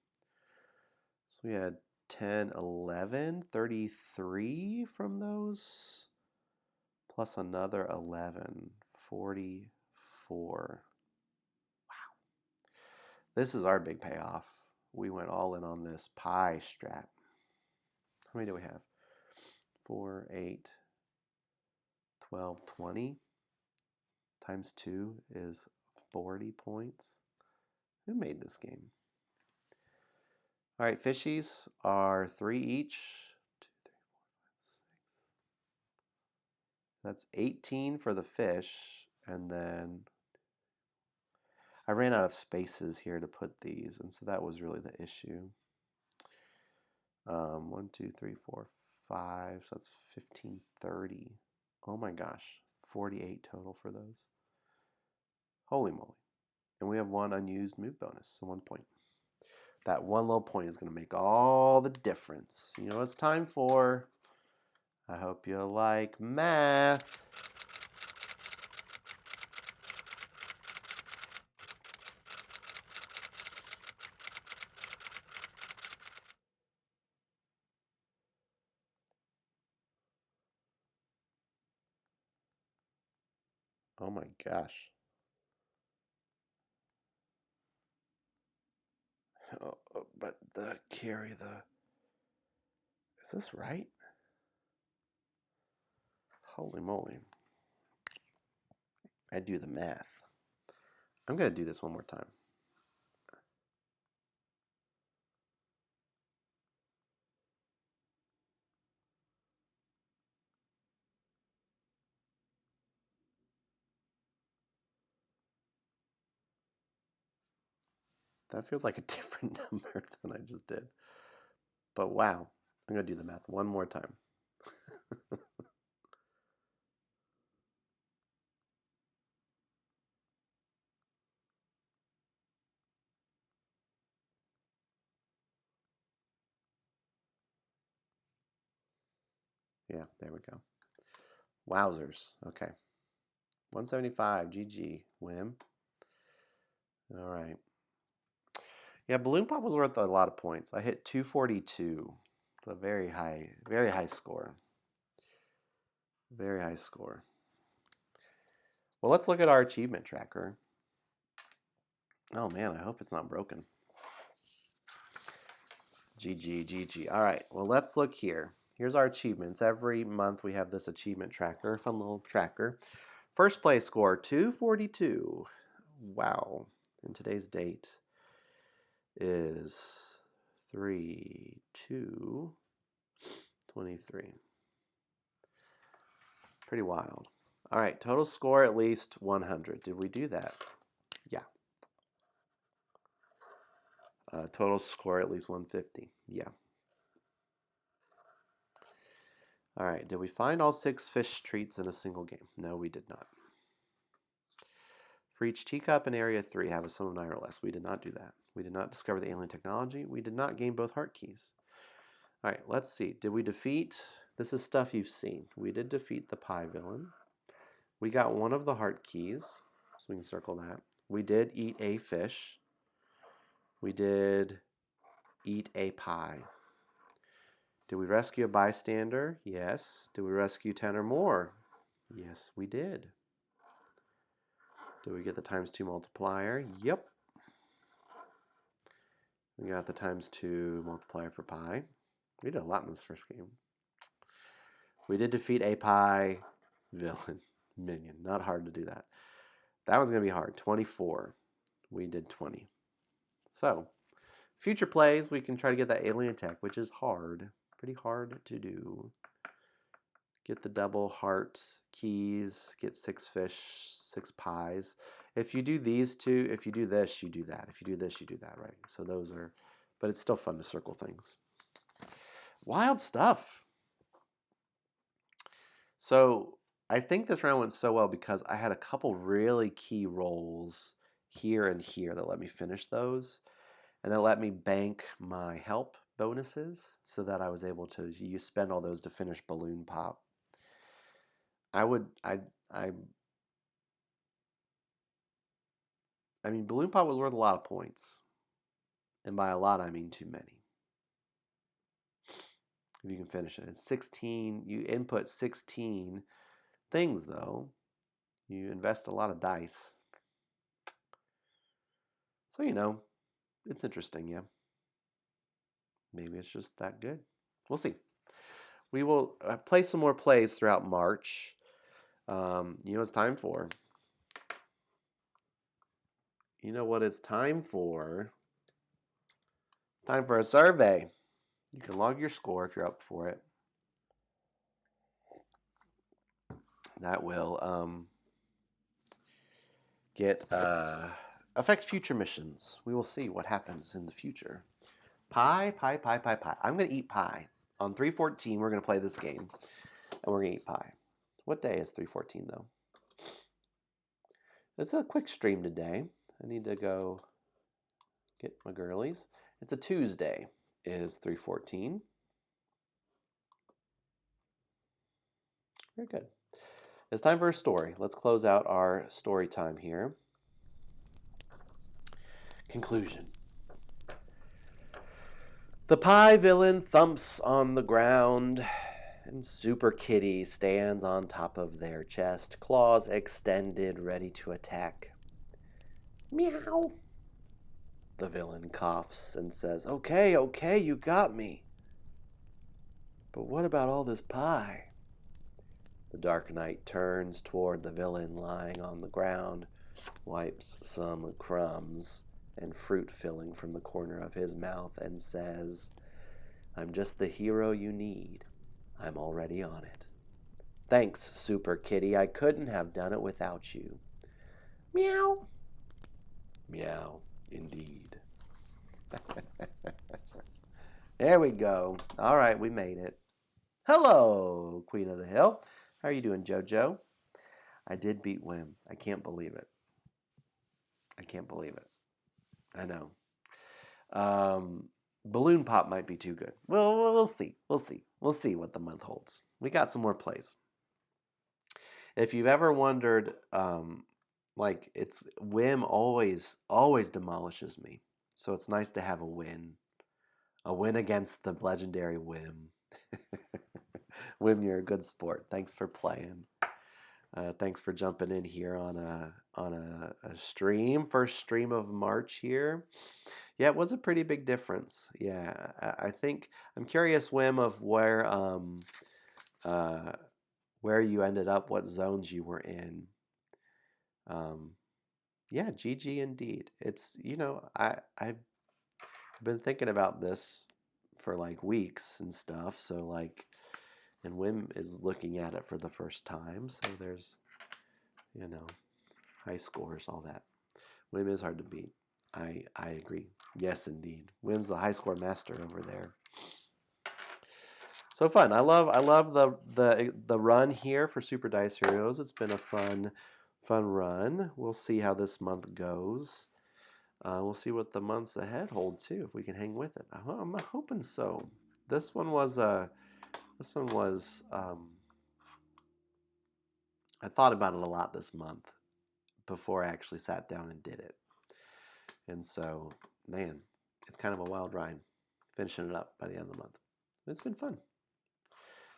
Speaker 1: So we had 10, 11, 33 from those, plus another 11, 44. Wow. This is our big payoff. We went all in on this pie strat. How many do we have? 4, 8, 12, 20. Times 2 is 40 points. Who made this game? All right, fishies are 3 each. 2, 3, 4, 5, 6. That's 18 for the fish. And then I ran out of spaces here to put these. And so that was really the issue. 1, 2, 3, 4, 5. So that's 15, 30. Oh my gosh. 48 total for those. Holy moly. And we have 1 unused move bonus, so 1 point. That 1 low point is going to make all the difference. You know what it's time for? I hope you like math. Oh my gosh. But is this right? Holy moly. I do the math. I'm going to do this one more time. That feels like a different number than I just did. But wow, I'm going to do the math one more time. Yeah, there we go. Wowzers. Okay. 175. GG. Win. All right. Yeah, Balloon Pop was worth a lot of points. I hit 242. It's a very high score. Very high score. Well, let's look at our achievement tracker. Oh man, I hope it's not broken. GG, GG. All right, well, let's look here. Here's our achievements. Every month we have this achievement tracker, fun little tracker. First place score, 242. Wow. And today's date is 3/2/23. Pretty wild. All right, total score at least 100. Did we do that? Yeah. Total score at least 150. Yeah. All right, did we find all 6 fish treats in a single game? No, we did not. For each teacup in Area 3, have a sum of 9 or less. We did not do that. We did not discover the alien technology. We did not gain both heart keys. All right, let's see. Did we defeat... This is stuff you've seen. We did defeat the pie villain. We got one of the heart keys, so we can circle that. We did eat a fish. We did eat a pie. Did we rescue a bystander? Yes. Did we rescue 10 or more? Yes, we did. Did we get the ×2 multiplier? Yep. We got the ×2 multiplier for pie. We did a lot in this first game. We did defeat a pie villain minion. Not hard to do that. That one's going to be hard. 24. We did 20. So, future plays, we can try to get that alien attack, which is hard. Pretty hard to do. Get the double heart keys. Get 6 fish, 6 pies. If you do these two, if you do this, you do that. If you do this, you do that, right? So those are, but it's still fun to circle things. Wild stuff. So I think this round went so well because I had a couple really key rolls here and here that let me finish those. And that let me bank my help bonuses so that I was able to spend all those to finish Balloon Pop. I mean, Balloon Pop was worth a lot of points. And by a lot, I mean too many. If you can finish it. It's 16, you input 16 things though. You invest a lot of dice. So, you know, it's interesting, yeah. Maybe it's just that good. We'll see. We will play some more plays throughout March. You know what it's time for? You know what it's time for? It's time for a survey. You can log your score if you're up for it. That will affect future missions. We will see what happens in the future. Pie. I'm going to eat pie. On 3/14, we're going to play this game, and we're going to eat pie. What day is 3/14, though? It's a quick stream today. I need to go get my girlies. It's a Tuesday. It is 3/14. Very good. It's time for a story. Let's close out our story time here. Conclusion. The pie villain thumps on the ground And Super Kitty stands on top of their chest, claws extended, ready to attack. Meow. The villain coughs and says, "Okay, okay, you got me. But what about all this pie?" The Dark Knight turns toward the villain lying on the ground, wipes some crumbs and fruit filling from the corner of his mouth, and says, "I'm just the hero you need. I'm already on it. Thanks, Super Kitty. I couldn't have done it without you." Meow. Meow, indeed. There we go. All right, we made it. Hello, Queen of the Hill. How are you doing, JoJo? I did beat Wim. I can't believe it. I can't believe it. I know. Balloon Pop might be too good. Well, we'll see. We'll see. We'll see what the month holds. We got some more plays. If you've ever wondered, like it's Wim always demolishes me. So it's nice to have a win against the legendary Wim. Wim, you're a good sport. Thanks for playing. Thanks for jumping in here on a stream, first stream of March here. Yeah, it was a pretty big difference. Yeah, I think I'm curious, Wim, of where you ended up, what zones you were in. Yeah, GG indeed. It's I've been thinking about this for like weeks and stuff. So like, and Wim is looking at it for the first time. So there's high scores, all that. Wim is hard to beat. I agree. Yes, indeed. Wim's the high score master over there. So fun. I love the run here for Super Dice Heroes. It's been a fun run. We'll see how this month goes. We'll see what the months ahead hold too, if we can hang with it. I'm hoping so. This one was I thought about it a lot this month before I actually sat down and did it. And so, man, it's kind of a wild ride, finishing it up by the end of the month. It's been fun.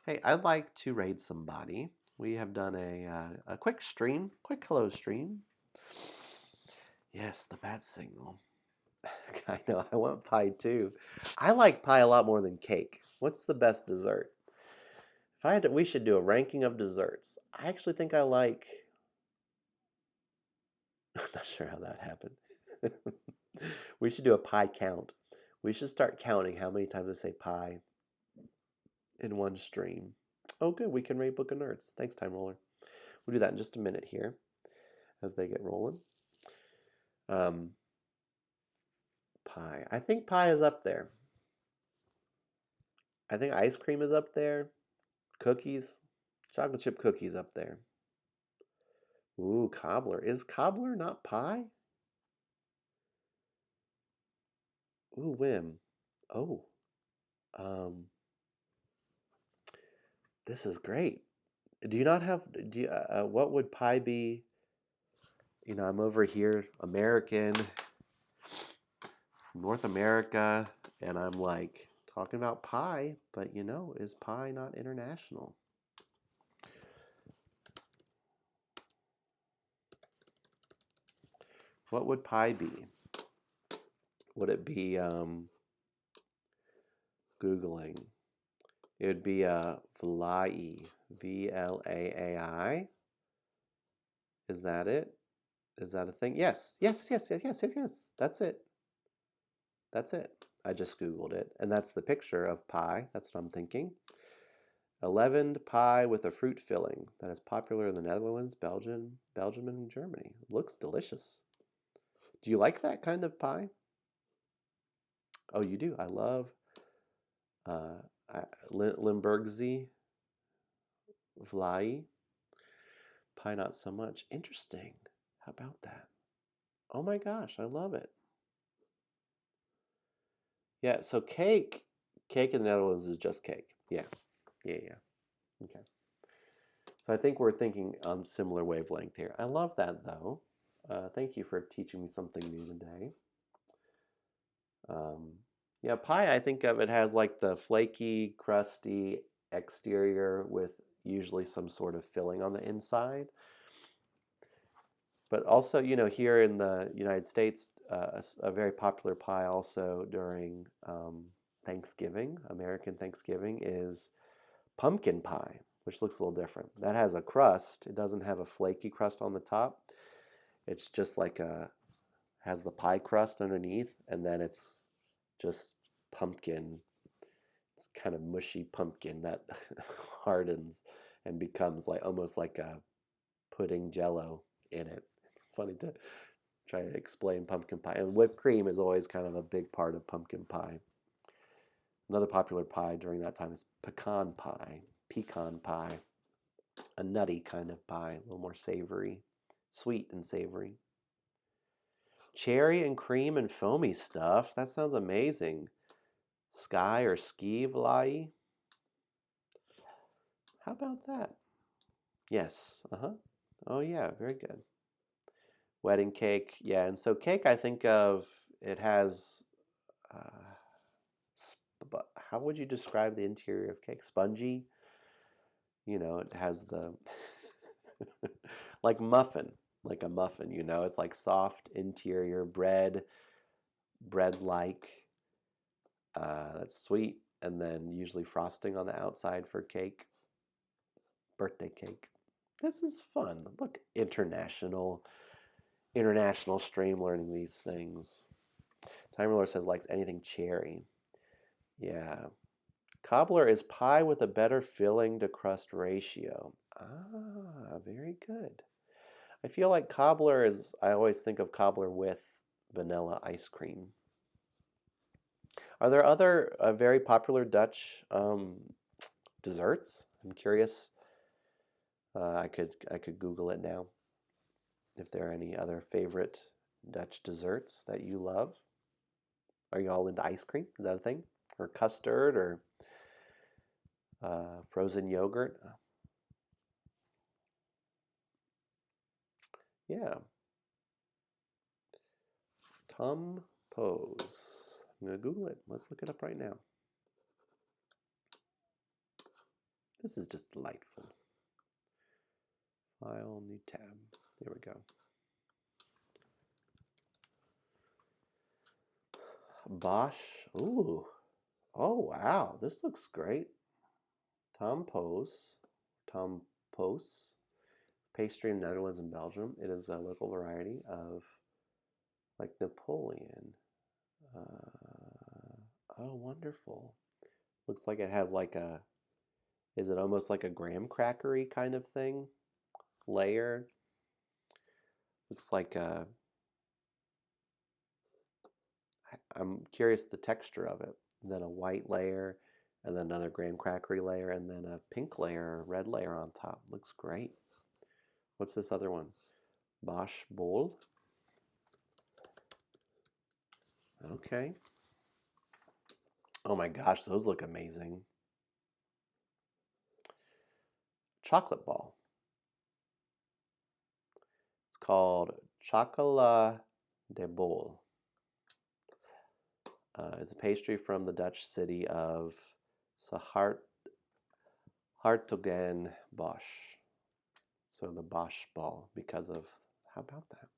Speaker 1: Hey, I'd like to raid somebody. We have done a quick stream, quick hello stream. Yes, the bat signal. I know, I want pie too. I like pie a lot more than cake. What's the best dessert? If I had to, we should do a ranking of desserts. I actually think I like. I'm not sure how that happened. We should do a pie count. We should start counting how many times I say pie in one stream. Oh, good. We can rate Book of Nerds. Thanks, Time Roller. We'll do that in just a minute here as they get rolling. Pie. I think pie is up there. I think ice cream is up there. Cookies. Chocolate chip cookies up there. Ooh, cobbler. Is cobbler not pie? Ooh, Wim. Oh. This is great. Do you not have, what would pie be? I'm over here, American, North America, and I'm like talking about pie, but is pie not international? What would pie be? Would it be, Googling? It would be Vlaai, Vlaai. Is that it? Is that a thing? Yes. Yes, yes, yes, yes, yes, yes. That's it. That's it. I just Googled it. And that's the picture of pie. That's what I'm thinking. A leavened pie with a fruit filling that is popular in the Netherlands, Belgium, and Germany. It looks delicious. Do you like that kind of pie? Oh, you do. I love Limburgse, Vlaai. Pie not so much. Interesting. How about that? Oh my gosh, I love it. Yeah, so cake in the Netherlands is just cake. Yeah. Yeah. Okay. So I think we're thinking on similar wavelength here. I love that though. Thank you for teaching me something new today. Yeah, pie, I think of it has like the flaky, crusty exterior with usually some sort of filling on the inside. But also, here in the United States, a very popular pie also during Thanksgiving, American Thanksgiving, is pumpkin pie, which looks a little different. That has a crust. It doesn't have a flaky crust on the top. It's just like has the pie crust underneath, and then it's just pumpkin. It's kind of mushy pumpkin that hardens and becomes like almost like a pudding jello in it. It's funny to try to explain pumpkin pie. And whipped cream is always kind of a big part of pumpkin pie. Another popular pie during that time is pecan pie, a nutty kind of pie, a little more savory, sweet and savory. Cherry and cream and foamy stuff. That sounds amazing. Sky or ski vlaai. How about that? Yes. Oh yeah, very good. Wedding cake. Yeah, and so cake I think of it has how would you describe the interior of cake? Spongy? It has the like muffin, like a muffin, it's like soft interior bread like that's sweet, and then usually frosting on the outside for cake, birthday cake. This is fun. Look, international stream learning these things. Timer says likes anything cherry. Yeah. Cobbler is pie with a better filling to crust ratio. Ah, very good. I feel like cobbler is, I always think of cobbler with vanilla ice cream. Are there other very popular Dutch desserts? I'm curious. I could Google it now. If there are any other favorite Dutch desserts that you love. Are you all into ice cream? Is that a thing? Or custard or frozen yogurt? Yeah. Tom Pose. I'm going to Google it. Let's look it up right now. This is just delightful. File, new tab. There we go. Bosch. Ooh. Oh, wow. This looks great. Tom Pose. Tom Pose. Pastry in Netherlands and Belgium. It is a local variety of like Napoleon. Oh, wonderful. Looks like it has like is it almost like a graham crackery kind of thing? Layer. Looks like I'm curious the texture of it. And then a white layer, and then another graham crackery layer, and then a pink layer, or red layer on top. Looks great. What's this other one? Bosch Bowl. Okay. Oh my gosh, those look amazing. Chocolate ball. It's called Chocolat de Bol. It's a pastry from the Dutch city of Hartogen Bosch. So the Bosch ball, because of, how about that?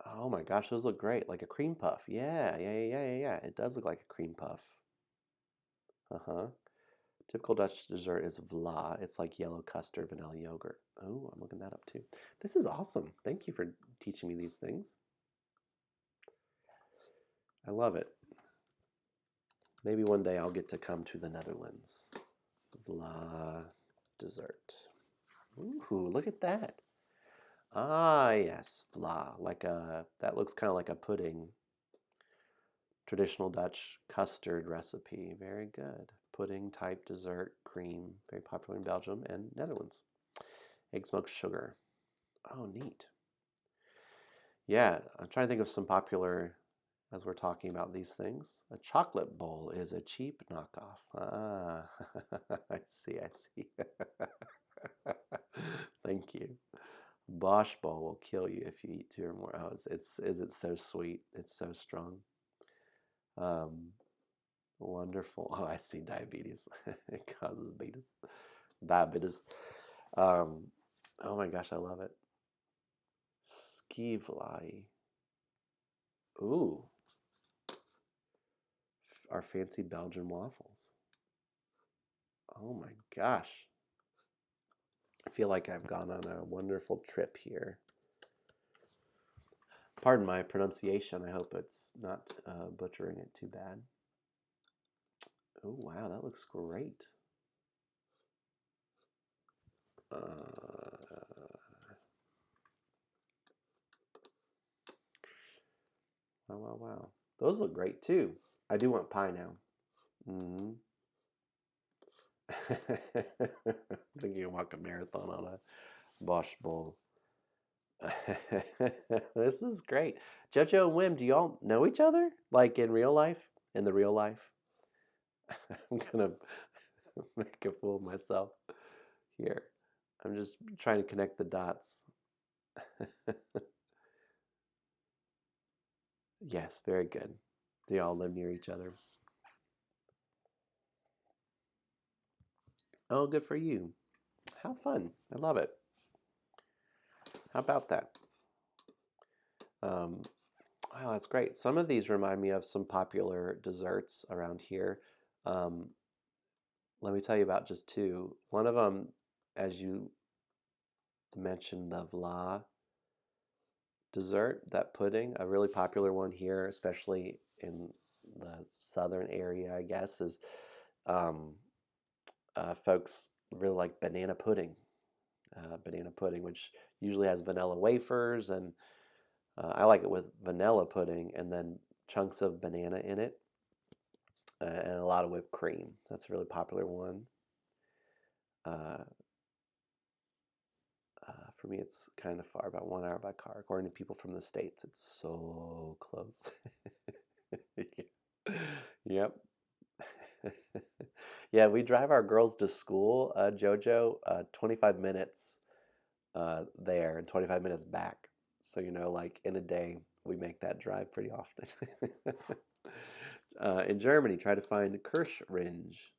Speaker 1: Oh my gosh, those look great. Like a cream puff. Yeah. It does look like a cream puff. Uh-huh. Typical Dutch dessert is vla. It's like yellow custard, vanilla yogurt. Oh, I'm looking that up too. This is awesome. Thank you for teaching me these things. I love it. Maybe one day I'll get to come to the Netherlands. Vla dessert. Ooh, look at that. Ah, yes, vla. That looks kind of like a pudding. Traditional Dutch custard recipe. Very good. Pudding type dessert cream. Very popular in Belgium and Netherlands. Egg smoked sugar. Oh, neat. Yeah, I'm trying to think of some popular, as we're talking about these things. A chocolate bowl is a cheap knockoff. Ah, I see. Thank you. Bosch ball will kill you if you eat two or more. Oh, is it so sweet? It's so strong. Um, Wonderful. Oh, I see diabetes. It causes betas. Diabetes. Um, oh my gosh, I love it. Skivlai. Ooh, our fancy Belgian waffles. Oh my gosh. I feel like I've gone on a wonderful trip here. Pardon my pronunciation. I hope it's not butchering it too bad. Oh, wow, that looks great. Wow, wow, wow. Those look great too. I do want pie now. Mm-hmm. I think you can walk a marathon on a Bosch bowl. This is great. JoJo and Wim, do y'all know each other? Like in real life? In the real life? I'm gonna make a fool of myself here. I'm just trying to connect the dots. Yes, very good. Do y'all live near each other? Oh, good for you. How fun. I love it. How about that? Um, wow, that's great. Some of these remind me of some popular desserts around here. Um, let me tell you about just two. One of them, as you mentioned, the Vla dessert, that pudding, a really popular one here, especially in the southern area, I guess, is um, folks really like banana pudding. Banana pudding, which usually has vanilla wafers, and I like it with vanilla pudding and then chunks of banana in it, and a lot of whipped cream. That's a really popular one. Uh, for me, it's kind of far, about 1 hour by car. According to people from the States, it's so close. Yep. Yeah, we drive our girls to school, Jojo, 25 minutes there and 25 minutes back. So, like in a day, we make that drive pretty often. In Germany, try to find Kirschringe.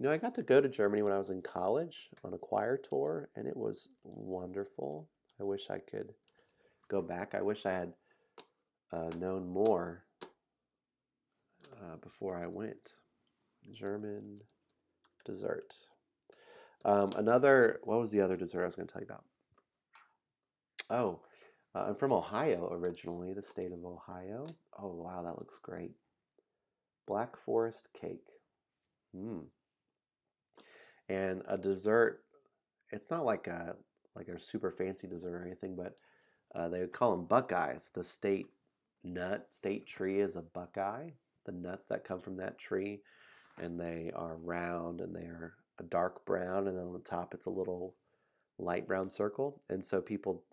Speaker 1: I got to go to Germany when I was in college on a choir tour, and it was wonderful. I wish I could go back. I wish I had known more before I went. German dessert. What was the other dessert I was going to tell you about? Oh, I'm from Ohio originally, the state of Ohio. Oh, wow, that looks great. Black Forest cake. Mm. And a dessert, it's not like a super fancy dessert or anything, but they would call them buckeyes. The state tree is a buckeye. The nuts that come from that tree, and they are round and they are a dark brown, and then on the top it's a little light brown circle. And so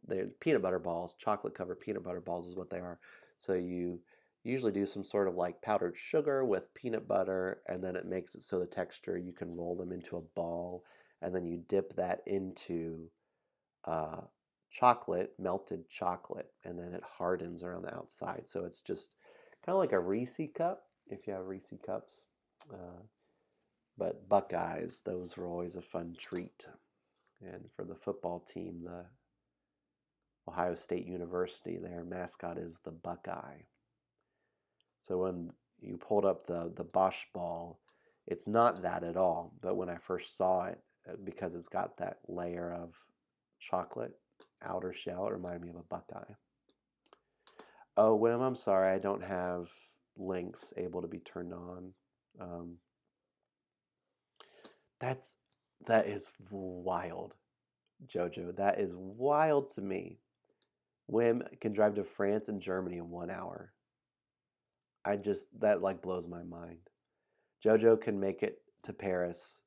Speaker 1: they're peanut butter balls, chocolate covered peanut butter balls is what they are. So you usually do some sort of like powdered sugar with peanut butter, and then it makes it so the texture you can roll them into a ball, and then you dip that into uh, melted chocolate, and then it hardens around the outside. So it's just kind of like a Reese cup, if you have Reese cups. Uh, but Buckeyes, those were always a fun treat. And for the football team, the Ohio State University, their mascot is the Buckeye. So when you pulled up the Bosch ball, it's not that at all. But when I first saw it, because it's got that layer of chocolate outer shell, it reminded me of a Buckeye. Oh, Wim, I'm sorry, I don't have links able to be turned on. Um, that's that is wild, Jojo. That is wild to me. Wim can drive to France and Germany in 1 hour. That like blows my mind. Jojo can make it to Paris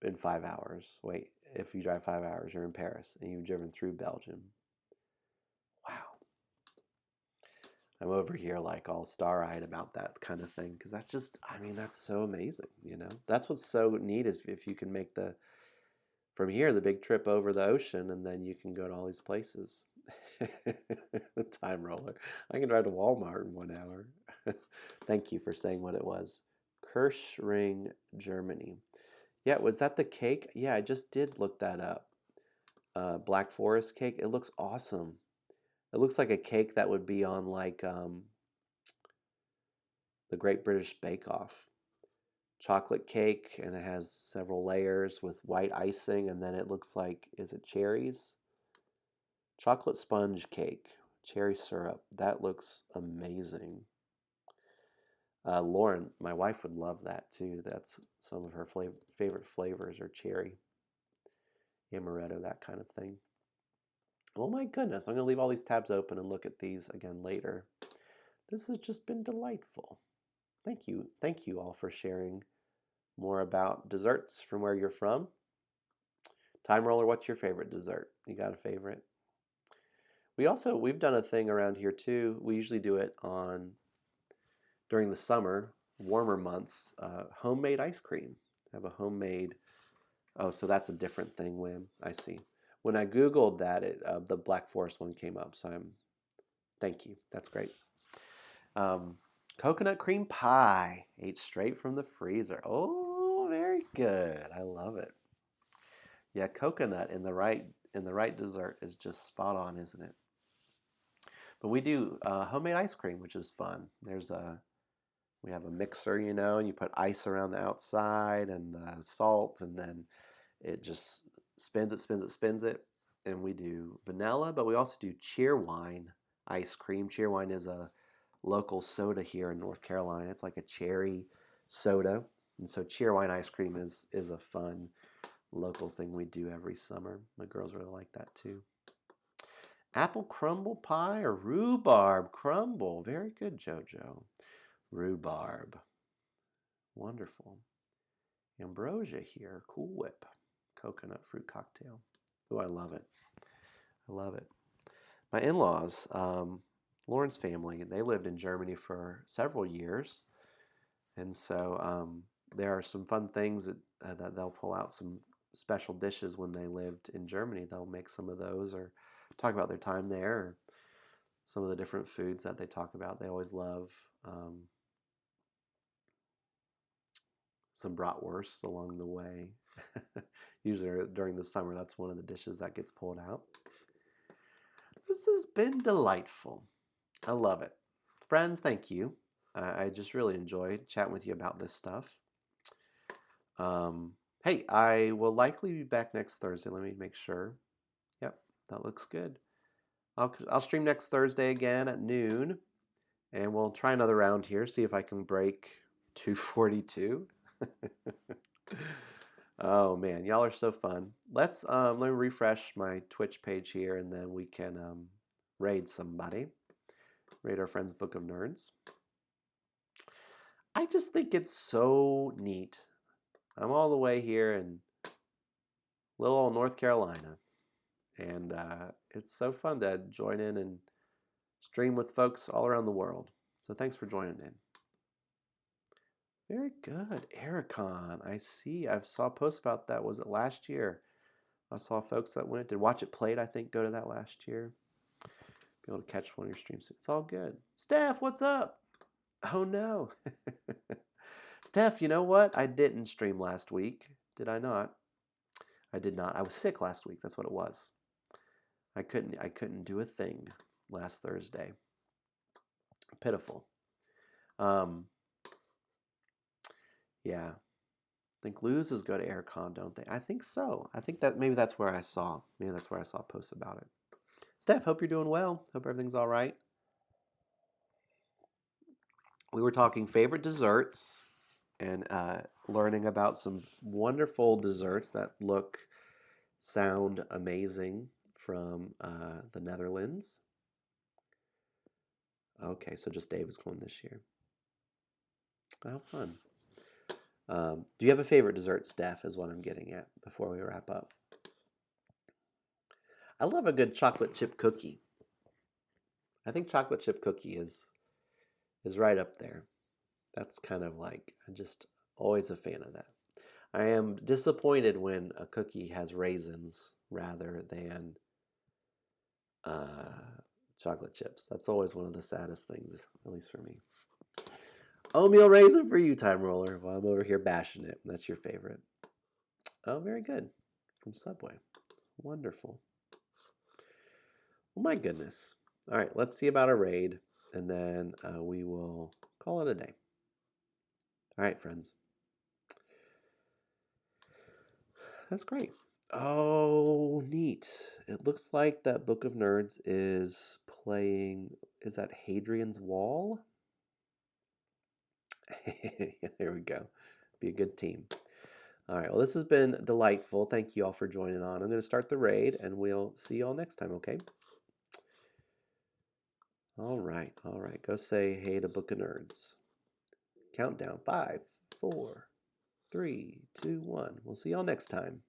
Speaker 1: in 5 hours. Wait, if you drive 5 hours, you're in Paris and you've driven through Belgium. Wow. I'm over here like all star-eyed about that kind of thing because that's so amazing. That's what's so neat is if you can make from here the big trip over the ocean and then you can go to all these places. The time roller. I can drive to Walmart in 1 hour. Thank you for saying what it was. Kirschring, Germany. Yeah, was that the cake? Yeah, I just did look that up. Black Forest cake. It looks awesome. It looks like a cake that would be on like the Great British Bake Off. Chocolate cake, and it has several layers with white icing, and then it looks like, is it cherries? Chocolate sponge cake, cherry syrup. That looks amazing. Lauren, my wife would love that too. That's some of her favorite flavors are cherry, amaretto, that kind of thing. Oh my goodness, I'm going to leave all these tabs open and look at these again later. This has just been delightful. Thank you. Thank you all for sharing more about desserts from where you're from. Time Roller, what's your favorite dessert? You got a favorite? We've done a thing around here too. We usually do it during the summer, warmer months, homemade ice cream. Have a homemade, oh, so that's a different thing, Wim. I see. When I Googled that, the Black Forest one came up, so thank you. That's great. Coconut cream pie, ate straight from the freezer. Oh, very good. I love it. Yeah, coconut in the right dessert is just spot on, isn't it? But we do homemade ice cream, which is fun. We have a mixer, and you put ice around the outside and the salt, and then it just spins it. And we do vanilla, but we also do Cheerwine ice cream. Cheerwine is a local soda here in North Carolina. It's like a cherry soda. And so Cheerwine ice cream is a fun local thing we do every summer. My girls really like that too. Apple crumble pie or rhubarb crumble. Very good, JoJo. Rhubarb. Wonderful. Ambrosia here. Cool Whip. Coconut fruit cocktail. Oh, I love it. I love it. My in-laws, Lauren's family, they lived in Germany for several years. And so there are some fun things that they'll pull out, some special dishes when they lived in Germany. They'll make some of those or talk about their time there, or some of the different foods that they talk about. They always love some bratwurst along the way. Usually during the summer, that's one of the dishes that gets pulled out. This has been delightful. I love it. Friends, thank you. I just really enjoyed chatting with you about this stuff. Hey, I will likely be back next Thursday. Let me make sure. Yep, that looks good. I'll stream next Thursday again at noon, and we'll try another round here, see if I can break 242. Oh man, y'all are so fun. Let me refresh my Twitch page here, and then we can raid somebody. Raid our friends Book of Nerds. I just think it's so neat. I'm all the way here in little old North Carolina, and it's so fun to join in and stream with folks all around the world. So thanks for joining in. Very good. Ericon, I see. I saw posts about that. Was it last year? I saw folks that went. Did Watch It Played, I think, go to that last year. Be able to catch one of your streams. It's all good. Steph, what's up? Oh, no. Steph, you know what? I didn't stream last week. Did I not? I did not. I was sick last week. That's what it was. I couldn't do a thing last Thursday. Pitiful. Yeah. I think losers go to Aircon, don't they? I think so. I think that maybe that's where I saw. Maybe that's where I saw posts about it. Steph, hope you're doing well. Hope everything's all right. We were talking favorite desserts and learning about some wonderful desserts that sound amazing from the Netherlands. Okay, so just Dave is going this year. How fun. Do you have a favorite dessert, Steph, is what I'm getting at before we wrap up. I love a good chocolate chip cookie. I think chocolate chip cookie is right up there. That's kind of like, I'm just always a fan of that. I am disappointed when a cookie has raisins rather than chocolate chips. That's always one of the saddest things, at least for me. Oatmeal raisin for you, Time Roller, while I'm over here bashing it. That's your favorite. Oh, very good. From Subway. Wonderful. Well, my goodness. All right, let's see about a raid, and then we will call it a day. All right, friends. That's great. Oh, neat. It looks like that Book of Nerds is playing. Is that Hadrian's Wall? There we go. Be a good team. All right. Well, this has been delightful. Thank you all for joining on. I'm going to start the raid, and we'll see you all next time, okay? All right. All right. Go say hey to Book of Nerds. Countdown 5, 4, 3, 2, 1. We'll see y'all next time.